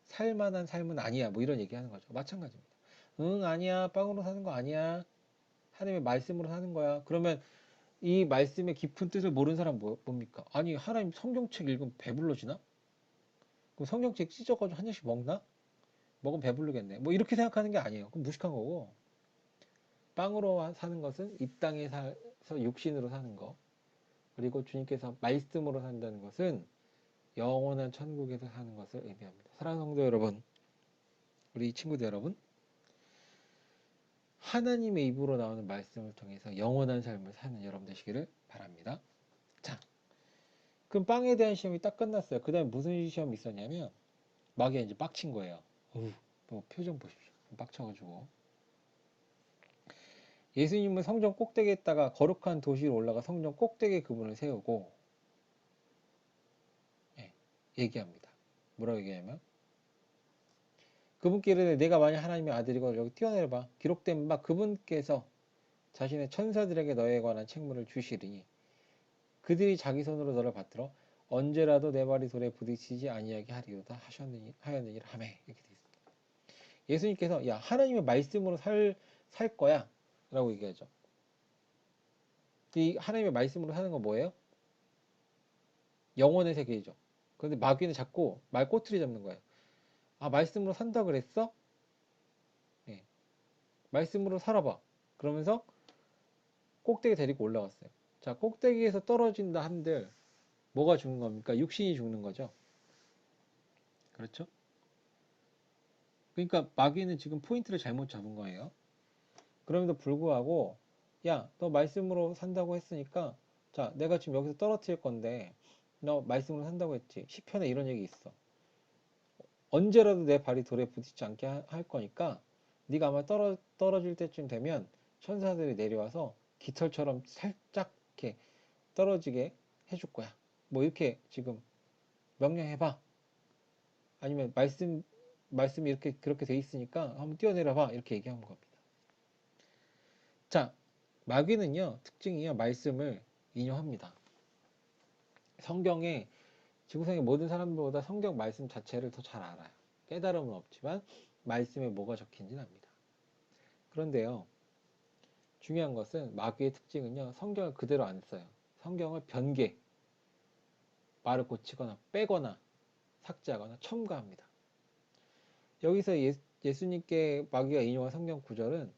살만한 삶은 아니야. 뭐 이런 얘기하는 거죠. 마찬가지입니다. 응, 아니야. 빵으로 사는 거 아니야. 하나님의 말씀으로 사는 거야. 그러면 이 말씀의 깊은 뜻을 모르는 사람 뭡니까? 아니, 하나님 성경책 읽으면 배불러지나? 그럼 성경책 찢어가지고 한 장씩 먹나? 먹으면 배부르겠네. 뭐 이렇게 생각하는 게 아니에요. 그럼 무식한 거고. 빵으로 사는 것은 이 땅에 살서 육신으로 사는 거. 그리고 주님께서 말씀으로 산다는 것은 영원한 천국에서 사는 것을 의미합니다. 사랑하는 성도 여러분, 우리 친구들 여러분, 하나님의 입으로 나오는 말씀을 통해서 영원한 삶을 사는 여러분 되시기를 바랍니다. 자, 그럼 빵에 대한 시험이 딱 끝났어요. 그 다음에 무슨 시험이 있었냐면 마귀가 이제 빡친 거예요. 뭐 표정 보십시오. 빡쳐가지고 예수님은 성전 꼭대기에다가 거룩한 도시로 올라가 성전 꼭대기에 그분을 세우고 얘기합니다. 뭐라고 얘기하냐면 그분께 이르되 내가 만약 하나님의 아들이고 여기 뛰어내려봐. 기록된 바 그분께서 자신의 천사들에게 너에 관한 책무를 주시리니 그들이 자기 손으로 너를 받들어 언제라도 내 발이 돌에 부딪히지 아니하게 하리로다 하였느니라 하매 이렇게 되어 있습니다. 예수님께서 야 하나님의 말씀으로 살 거야 라고 얘기하죠. 이 하나님의 말씀으로 사는 건 뭐예요? 영혼의 세계이죠. 그런데 마귀는 자꾸 말 꼬투리 잡는 거예요. 아 말씀으로 산다 그랬어? 네. 말씀으로 살아봐. 그러면서 꼭대기 데리고 올라갔어요. 자 꼭대기에서 떨어진다 한들 뭐가 죽는 겁니까? 육신이 죽는 거죠. 그렇죠? 그러니까 마귀는 지금 포인트를 잘못 잡은 거예요. 그럼에도 불구하고 야, 너 말씀으로 산다고 했으니까 자, 내가 지금 여기서 떨어뜨릴 건데 너 말씀으로 산다고 했지. 시편에 이런 얘기 있어. 언제라도 내 발이 돌에 부딪히지 않게 할 거니까 네가 아마 떨어질 때쯤 되면 천사들이 내려와서 깃털처럼 살짝 이렇게 떨어지게 해줄 거야. 뭐 이렇게 지금 명령해봐. 아니면 말씀이 이렇게 그렇게 돼 있으니까 한번 뛰어내려봐. 이렇게 얘기한 겁니다. 자, 마귀는요, 특징이요, 말씀을 인용합니다. 성경에, 지구상의 모든 사람들보다 성경 말씀 자체를 더 잘 알아요. 깨달음은 없지만, 말씀에 뭐가 적힌지는 압니다. 그런데요, 중요한 것은, 마귀의 특징은요, 성경을 그대로 안 써요. 성경을 변개, 말을 고치거나, 빼거나, 삭제하거나, 첨가합니다. 여기서 예수님께 마귀가 인용한 성경 구절은,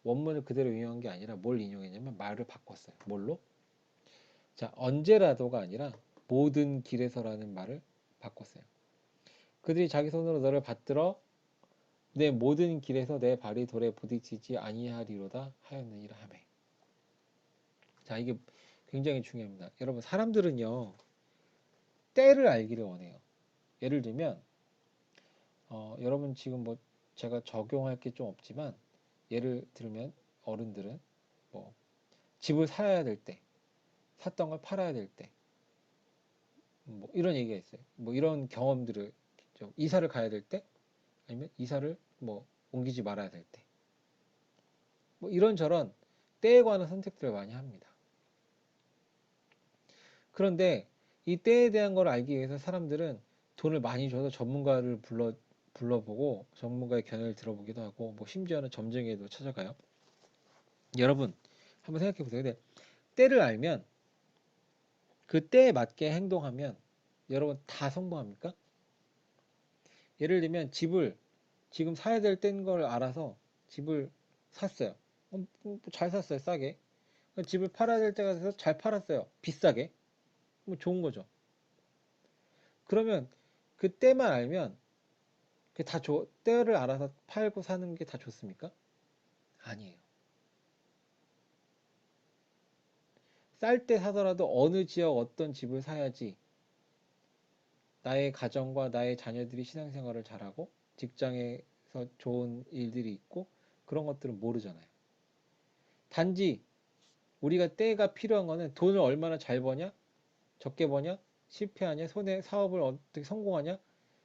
원문을 그대로 인용한 게 아니라 뭘 인용했냐면 말을 바꿨어요. 뭘로? 자, 언제라도가 아니라 모든 길에서라는 말을 바꿨어요. 그들이 자기 손으로 너를 받들어 내 모든 길에서 내 발이 돌에 부딪히지 아니하리로다 하였느니라 하매. 자, 이게 굉장히 중요합니다. 여러분, 사람들은요, 때를 알기를 원해요. 예를 들면, 여러분 지금 뭐 제가 적용할 게 좀 없지만, 예를 들면 어른들은 뭐 집을 사야 될 때, 샀던 걸 팔아야 될 때, 뭐 이런 얘기가 있어요. 뭐 이런 경험들을 좀 이사를 가야 될 때, 아니면 이사를 뭐 옮기지 말아야 될 때, 뭐 이런저런 때에 관한 선택들을 많이 합니다. 그런데 이 때에 대한 걸 알기 위해서 사람들은 돈을 많이 줘서 전문가를 불러보고 전문가의 견해를 들어보기도 하고 뭐 심지어는 점쟁이에도 찾아가요. 여러분 한번 생각해 보세요. 근데 때를 알면 그 때에 맞게 행동하면 여러분 다 성공합니까? 예를 들면 집을 지금 사야 될 때인 걸 알아서 집을 샀어요. 잘 샀어요. 싸게. 집을 팔아야 될 때가 돼서 잘 팔았어요. 비싸게. 뭐 좋은 거죠. 그러면 그 때만 알면 때를 알아서 팔고 사는 게 다 좋습니까? 아니에요. 쌀 때 사더라도 어느 지역 어떤 집을 사야지 나의 가정과 나의 자녀들이 신앙생활을 잘하고 직장에서 좋은 일들이 있고 그런 것들은 모르잖아요. 단지 우리가 때가 필요한 거는 돈을 얼마나 잘 버냐, 적게 버냐, 실패하냐, 사업을 어떻게 성공하냐,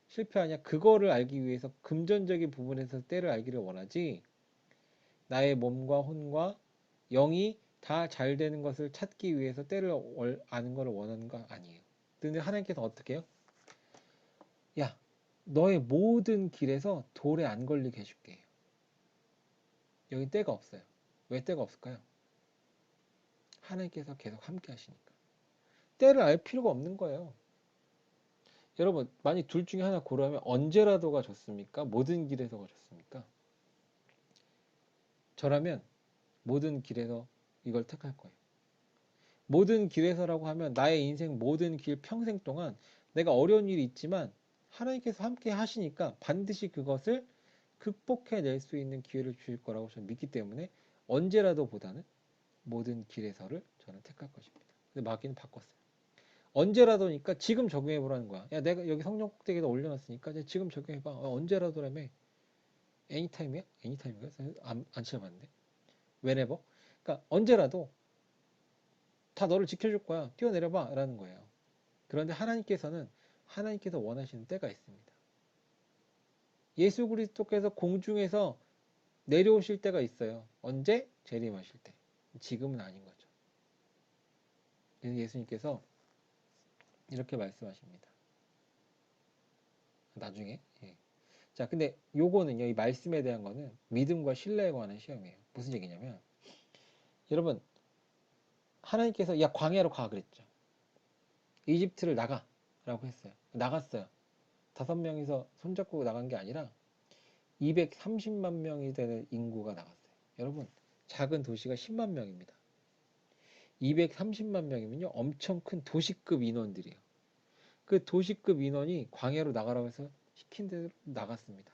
실패하냐, 그거를 알기 위해서 금전적인 부분에서 때를 알기를 원하지, 나의 몸과 혼과 영이 다 잘 되는 것을 찾기 위해서 때를 아는 것을 원하는 거 아니에요. 근데 하나님께서 어떻게 해요? 야, 너의 모든 길에서 돌에 안 걸리게 해줄게 해요. 여기 때가 없어요. 왜 때가 없을까요? 하나님께서 계속 함께 하시니까. 때를 알 필요가 없는 거예요. 여러분, 만약 둘 중에 하나 고르면 언제라도가 좋습니까? 모든 길에서가 좋습니까? 저라면 모든 길에서 이걸 택할 거예요. 모든 길에서라고 하면 나의 인생 모든 길 평생 동안 내가 어려운 일이 있지만 하나님께서 함께 하시니까 반드시 그것을 극복해낼 수 있는 기회를 주실 거라고 저는 믿기 때문에 언제라도 보다는 모든 길에서를 저는 택할 것입니다. 근데 마귀는 바꿨어요. 언제라도니까 지금 적용해 보라는 거야. 야, 내가 여기 성령 꼭대기에다 올려놨으니까 이제 지금 적용해 봐. 언제라도라며. 애니타임이야? 애니타임인가? 안 찾아봤는데. whenever. 그러니까 언제라도 다 너를 지켜줄 거야. 뛰어내려봐. 라는 거예요. 그런데 하나님께서 원하시는 때가 있습니다. 예수 그리스도께서 공중에서 내려오실 때가 있어요. 언제? 재림하실 때. 지금은 아닌 거죠. 그래서 예수님께서 이렇게 말씀하십니다. 나중에. 예. 자, 근데 요거는요, 이 말씀에 대한 거는 믿음과 신뢰에 관한 시험이에요. 무슨 얘기냐면, 여러분, 하나님께서 야, 광야로 가 그랬죠. 이집트를 나가 라고 했어요. 나갔어요. 5명이서 손잡고 나간 게 아니라 230만 명이 되는 인구가 나갔어요. 여러분, 작은 도시가 10만 명입니다. 230만 명이면요, 엄청 큰 도시급 인원들이에요. 그 도시급 인원이 광야로 나가라고 해서 시킨 대로 나갔습니다.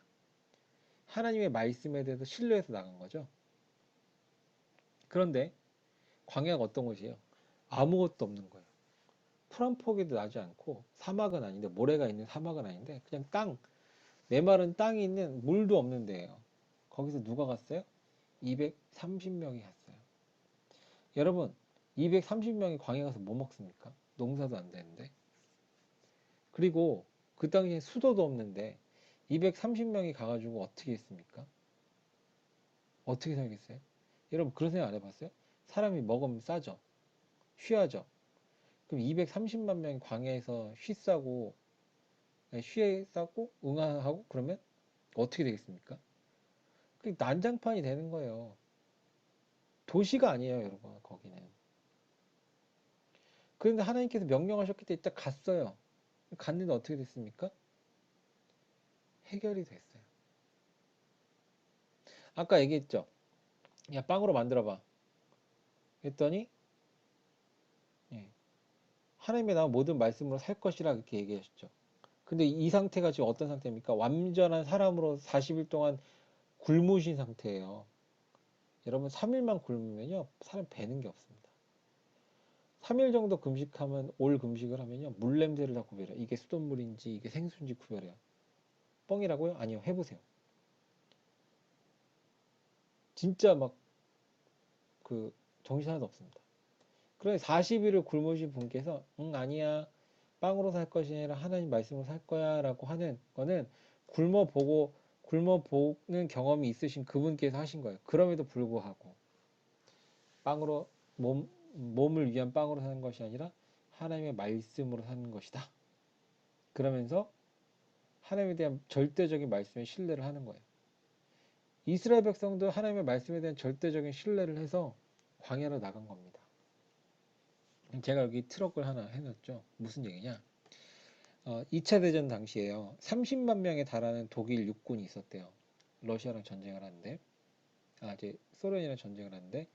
하나님의 말씀에 대해서 신뢰해서 나간 거죠. 그런데 광야가 어떤 곳이에요? 아무것도 없는 거예요. 풀 한 포기도 나지 않고 사막은 아닌데, 모래가 있는 사막은 아닌데 그냥 메마른 땅이 있는 물도 없는 데예요. 거기서 누가 갔어요? 230명이 갔어요. 여러분, 230명이 광야 가서 뭐 먹습니까? 농사도 안 되는데. 그리고 그 당시에 수도도 없는데 230명이 가가지고 어떻게 했습니까? 어떻게 살겠어요? 여러분, 그런 생각 안 해봤어요? 사람이 먹으면 싸죠. 쉬하죠. 그럼 230만 명이 광야에서 쉬싸고 응아하고 그러면 어떻게 되겠습니까? 그게 난장판이 되는 거예요. 도시가 아니에요, 여러분, 거기는. 그런데 하나님께서 명령하셨기 때문에 일단 갔어요. 갔는데 어떻게 됐습니까? 해결이 됐어요. 아까 얘기했죠. 야, 빵으로 만들어봐. 했더니 예, 하나님의 나온 모든 말씀으로 살 것이라 그렇게 얘기하셨죠. 근데 이 상태가 지금 어떤 상태입니까? 완전한 사람으로 40일 동안 굶으신 상태예요. 여러분, 3일만 굶으면요, 사람 배는 게 없습니다. 3일 정도 올 금식을 하면요, 물 냄새를 다 구별해요. 이게 수돗물인지 이게 생수인지 구별해요. 뻥이라고요? 아니요, 해보세요. 진짜 막 정신 하나도 없습니다. 그런데 40일을 굶으신 분께서 응, 아니야, 빵으로 살 것이 아니라 하나님 말씀으로 살 거야 라고 하는 거는 굶어보는 경험이 있으신 그분께서 하신 거예요. 그럼에도 불구하고 빵으로 몸을 위한 빵으로 사는 것이 아니라 하나님의 말씀으로 사는 것이다. 그러면서 하나님에 대한 절대적인 말씀에 신뢰를 하는 거예요. 이스라엘 백성도 하나님의 말씀에 대한 절대적인 신뢰를 해서 광야로 나간 겁니다. 제가 여기 트럭을 하나 해놨죠. 무슨 얘기냐? 2차 대전 당시에요. 30만 명에 달하는 독일 육군이 있었대요. 러시아랑 전쟁을 하는데, 이제 소련이랑 전쟁을 하는데,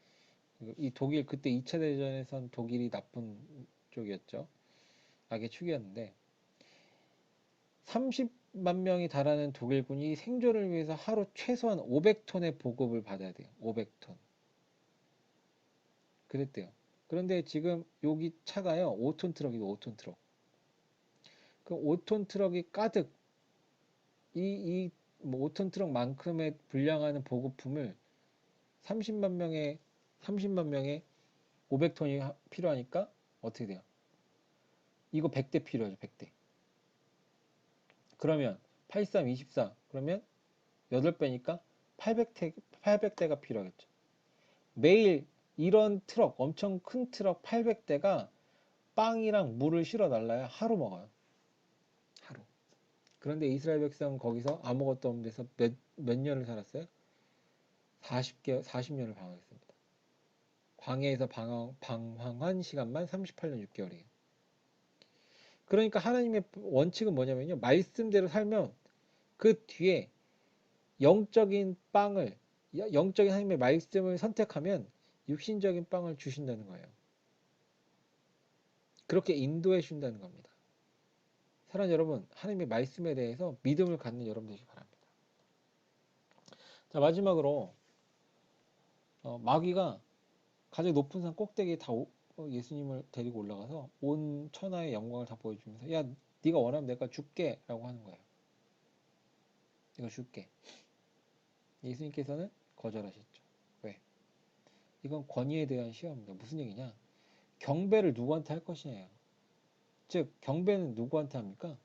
이 독일, 그때 2차 대전에선 독일이 나쁜 쪽이었죠. 악의 축이었는데, 30만 명이 달하는 독일군이 생존을 위해서 하루 최소한 500톤의 보급을 받아야 돼요. 500톤. 그랬대요. 그런데 지금 여기 차가요. 5톤 트럭이고 5톤 트럭. 그 5톤 트럭이 가득 뭐 5톤 트럭만큼의 분량하는 보급품을 30만 명에 500톤이 필요하니까 어떻게 돼요? 이거 100대 필요하죠. 100대. 그러면 83, 24 그러면 8배니까 800대가 필요하겠죠. 매일 이런 트럭, 엄청 큰 트럭 800대가 빵이랑 물을 실어 달라야 하루 먹어요. 하루. 그런데 이스라엘 백성은 거기서 아무것도 없는 데서 몇 년을 살았어요? 40년을 방황했습니다. 광야에서 방황한 시간만 38년 6개월이에요. 그러니까 하나님의 원칙은 뭐냐면요. 말씀대로 살면 그 뒤에 영적인 하나님의 말씀을 선택하면 육신적인 빵을 주신다는 거예요. 그렇게 인도해 준다는 겁니다. 사랑하는 여러분, 하나님의 말씀에 대해서 믿음을 갖는 여러분 되시기 바랍니다. 자, 마지막으로 마귀가 가장 높은 산 꼭대기에 예수님을 데리고 올라가서 온 천하의 영광을 다 보여주면서 야, 네가 원하면 내가 줄게 라고 하는 거예요. 내가 줄게. 예수님께서는 거절하셨죠. 왜? 이건 권위에 대한 시험입니다. 무슨 얘기냐? 경배를 누구한테 할 것이냐예요. 즉 경배는 누구한테 합니까?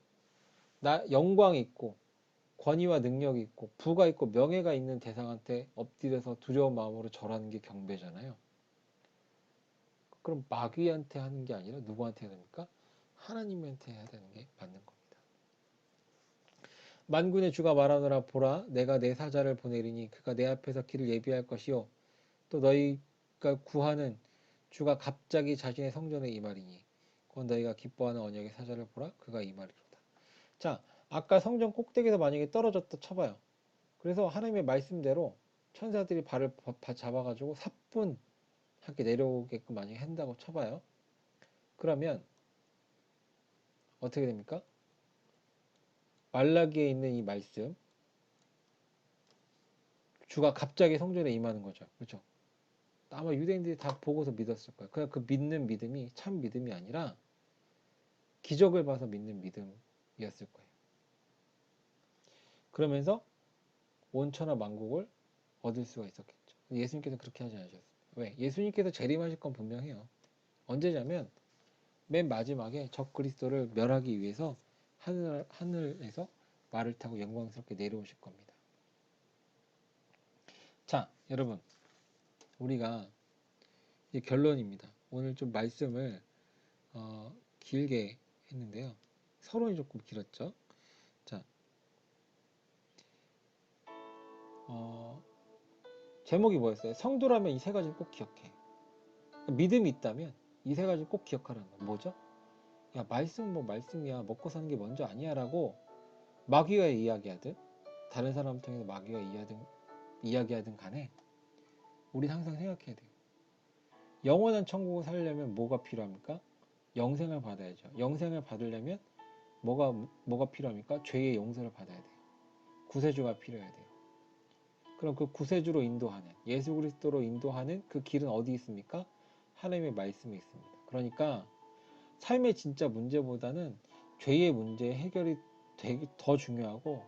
나 영광이 있고 권위와 능력이 있고 부가 있고 명예가 있는 대상한테 엎드려서 두려운 마음으로 절하는 게 경배잖아요. 그럼 마귀한테 하는 게 아니라 누구한테 해야 됩니까? 하나님한테 해야 되는 게 맞는 겁니다. 만군의 주가 말하노라 보라 내가 내 사자를 보내리니 그가 내 앞에서 길을 예비할 것이요 또 너희가 구하는 주가 갑자기 자신의 성전에 임하리니 곧 너희가 기뻐하는 언약의 사자를 보라 그가 임하리로다. 자, 아까 성전 꼭대기에서 만약에 떨어졌다 쳐봐요. 그래서 하나님의 말씀대로 천사들이 발을 잡아가지고 사뿐 함께 내려오게끔 만약에 한다고 쳐봐요. 그러면 어떻게 됩니까? 말라기에 있는 이 말씀 주가 갑자기 성전에 임하는 거죠. 그렇죠? 아마 유대인들이 다 보고서 믿었을 거예요. 그냥 그 믿는 믿음이 참 믿음이 아니라 기적을 봐서 믿는 믿음이었을 거예요. 그러면서 온 천하 만국을 얻을 수가 있었겠죠. 예수님께서 그렇게 하지 않으셨어요. 왜? 예수님께서 재림하실 건 분명해요. 언제냐면 맨 마지막에 적 그리스도를 멸하기 위해서 하늘에서 말을 타고 영광스럽게 내려오실 겁니다. 자, 여러분 우리가 이제 결론입니다. 오늘 좀 말씀을 길게 했는데요. 서론이 조금 길었죠. 자, 제목이 뭐였어요? 성도라면 이 세 가지를 꼭 기억해. 믿음이 있다면 이 세 가지를 꼭 기억하라는 거. 뭐죠? 야, 말씀 뭐 말씀이야. 먹고 사는 게 먼저 아니야 라고 마귀가 이야기하든 다른 사람 통해서 마귀가 이야기하든 간에 우린 항상 생각해야 돼요. 영원한 천국을 살려면 뭐가 필요합니까? 영생을 받아야죠. 영생을 받으려면 뭐가 필요합니까? 죄의 용서를 받아야 돼요. 구세주가 필요해야 돼요. 그럼 그 구세주로 인도하는 예수 그리스도로 인도하는 그 길은 어디 있습니까? 하나님의 말씀에 있습니다. 그러니까 삶의 진짜 문제보다는 죄의 문제 해결이 더 중요하고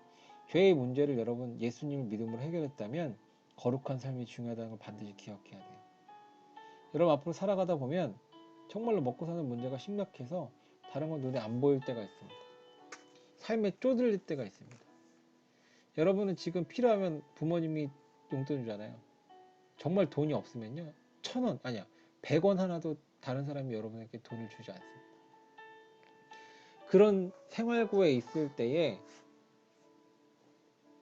죄의 문제를 여러분 예수님을 믿음으로 해결했다면 거룩한 삶이 중요하다는 걸 반드시 기억해야 돼요. 여러분 앞으로 살아가다 보면 정말로 먹고 사는 문제가 심각해서 다른 건 눈에 안 보일 때가 있습니다. 삶에 쪼들릴 때가 있습니다. 여러분은 지금 필요하면 부모님이 용돈 주잖아요. 정말 돈이 없으면요 1,000원 아니야 100원 하나도 다른 사람이 여러분에게 돈을 주지 않습니다. 그런 생활고에 있을 때에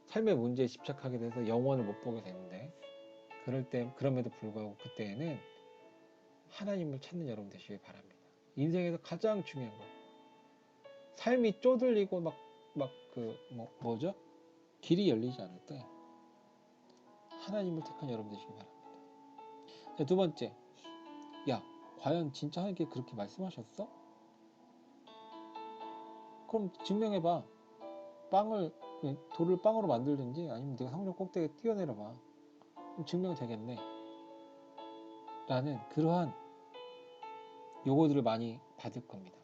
삶의 문제에 집착하게 돼서 영원을 못 보게 되는데, 그럼에도 불구하고 그때에는 하나님을 찾는 여러분 되시길 바랍니다. 인생에서 가장 중요한 거, 삶이 쪼들리고 뭐죠? 길이 열리지 않을 때 하나님을 택한 여러분 되시길 바랍니다. 자, 두 번째, 야, 과연 진짜 하나님께 그렇게 말씀하셨어? 그럼 증명해봐. 돌을 빵으로 만들든지 아니면 네가 성전 꼭대기에 뛰어내려봐. 그럼 증명되겠네. 라는 그러한 요구들을 많이 받을 겁니다.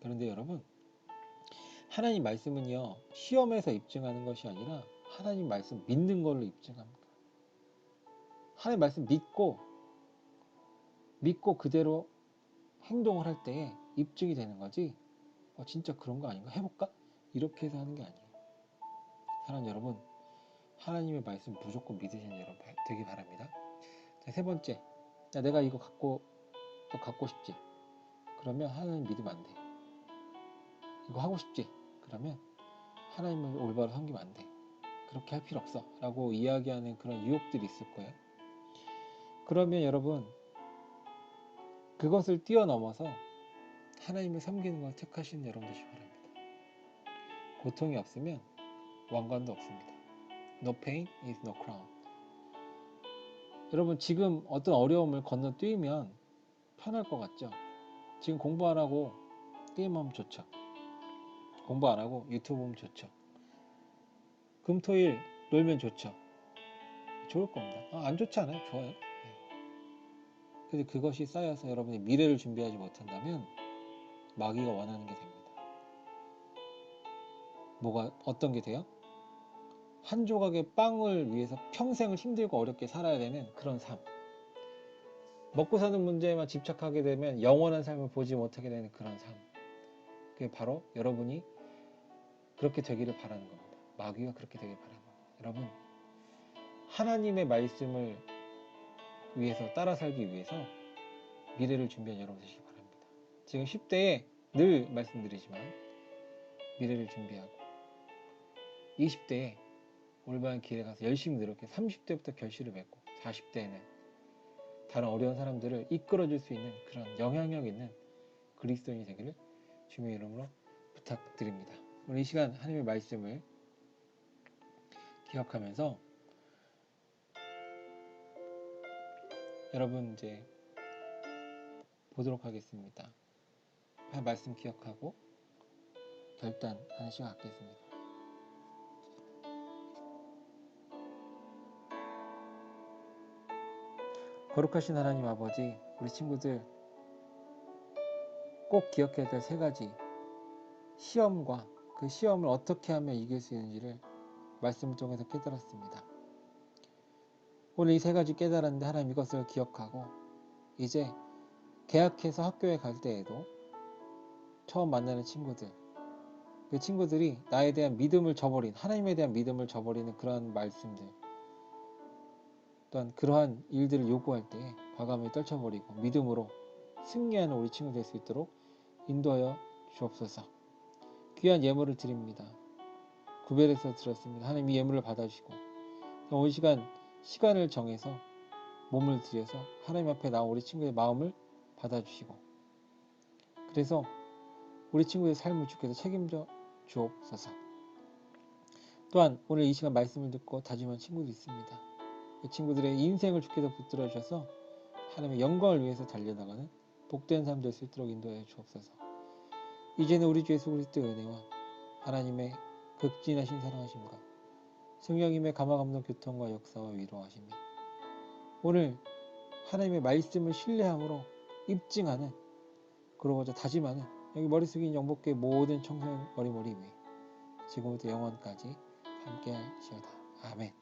그런데 여러분, 하나님 말씀은요, 시험에서 입증하는 것이 아니라 하나님 말씀 믿는 걸로 입증합니다. 하나님 말씀 믿고 그대로 행동을 할 때에 입증이 되는 거지, 진짜 그런 거 아닌가? 해볼까? 이렇게 해서 하는 게 아니에요. 사랑하는 여러분, 하나님의 말씀 무조건 믿으시는 여러분 되기 바랍니다. 자, 세 번째, 야, 내가 이거 너 갖고 싶지? 그러면 하나님 믿으면 안 돼. 이거 하고 싶지? 그러면 하나님을 올바로 섬기면 안 돼. 그렇게 할 필요 없어. 라고 이야기하는 그런 유혹들이 있을 거예요. 그러면 여러분, 그것을 뛰어넘어서 하나님을 섬기는 걸 택하시는 여러분 되시기 바랍니다. 고통이 없으면 왕관도 없습니다. No pain is no crown. 여러분, 지금 어떤 어려움을 건너뛰면 편할 것 같죠? 지금 공부 안 하고 게임하면 좋죠. 공부 안 하고 유튜브 보면 좋죠. 금토일 놀면 좋죠. 좋을 겁니다. 안 좋지 않아요? 좋아요. 네. 근데 그것이 쌓여서 여러분이 미래를 준비하지 못한다면 마귀가 원하는 게 됩니다. 어떤 게 돼요? 한 조각의 빵을 위해서 평생을 힘들고 어렵게 살아야 되는 그런 삶. 먹고 사는 문제에만 집착하게 되면 영원한 삶을 보지 못하게 되는 그런 삶. 그게 바로 여러분이 그렇게 되기를 바라는 겁니다. 마귀가 그렇게 되길 바라는 겁니다. 여러분, 하나님의 말씀을 위해서 따라 살기 위해서 미래를 준비한 여러분 되시기 바랍니다. 지금 10대에 늘 말씀드리지만 미래를 준비하고 20대에 올바른 길에 가서 열심히 노력해 30대부터 결실을 맺고 40대에는 다른 어려운 사람들을 이끌어줄 수 있는 그런 영향력 있는 그리스도인이 되기를 주님의 이름으로 부탁드립니다. 오늘 이 시간 하나님의 말씀을 기억하면서 여러분 이제 보도록 하겠습니다. 말씀 기억하고 결단하는 시간 갖겠습니다. 거룩하신 하나님 아버지, 우리 친구들 꼭 기억해야 될 세 가지 시험과 그 시험을 어떻게 하면 이길 수 있는지를 말씀을 통해서 깨달았습니다. 오늘 이 세 가지 깨달았는데 하나님 이것을 기억하고 이제 개학해서 학교에 갈 때에도 처음 만나는 친구들, 그 친구들이 나에 대한 믿음을 저버린, 하나님에 대한 믿음을 저버리는 그러한 말씀들, 또한 그러한 일들을 요구할 때에 과감히 떨쳐버리고 믿음으로 승리하는 우리 친구 될 수 있도록 인도하여 주옵소서. 귀한 예물을 드립니다. 구별해서 드렸습니다. 하나님 이 예물을 받아주시고 오늘 시간을 정해서 몸을 들여서 하나님 앞에 나온 우리 친구의 마음을 받아주시고 그래서 우리 친구의 삶을 주께서 책임져 주옵소서. 또한 오늘 이 시간 말씀을 듣고 다짐한 친구도 있습니다. 그 친구들의 인생을 주께서 붙들어 주셔서 하나님의 영광을 위해서 달려나가는 복된 삶 될 수 있도록 인도하여 주옵소서. 이제는 우리 주 예수 그리스도의 은혜와 하나님의 극진하신 사랑하심과 성령님의 감화감동 교통과 역사와 위로하심이 오늘 하나님의 말씀을 신뢰함으로 입증하는, 그러고자 다짐하는 여기 머리 숙인 영복교의 모든 청소년 머리머리 위에 지금부터 영원까지 함께 하시오다. 아멘.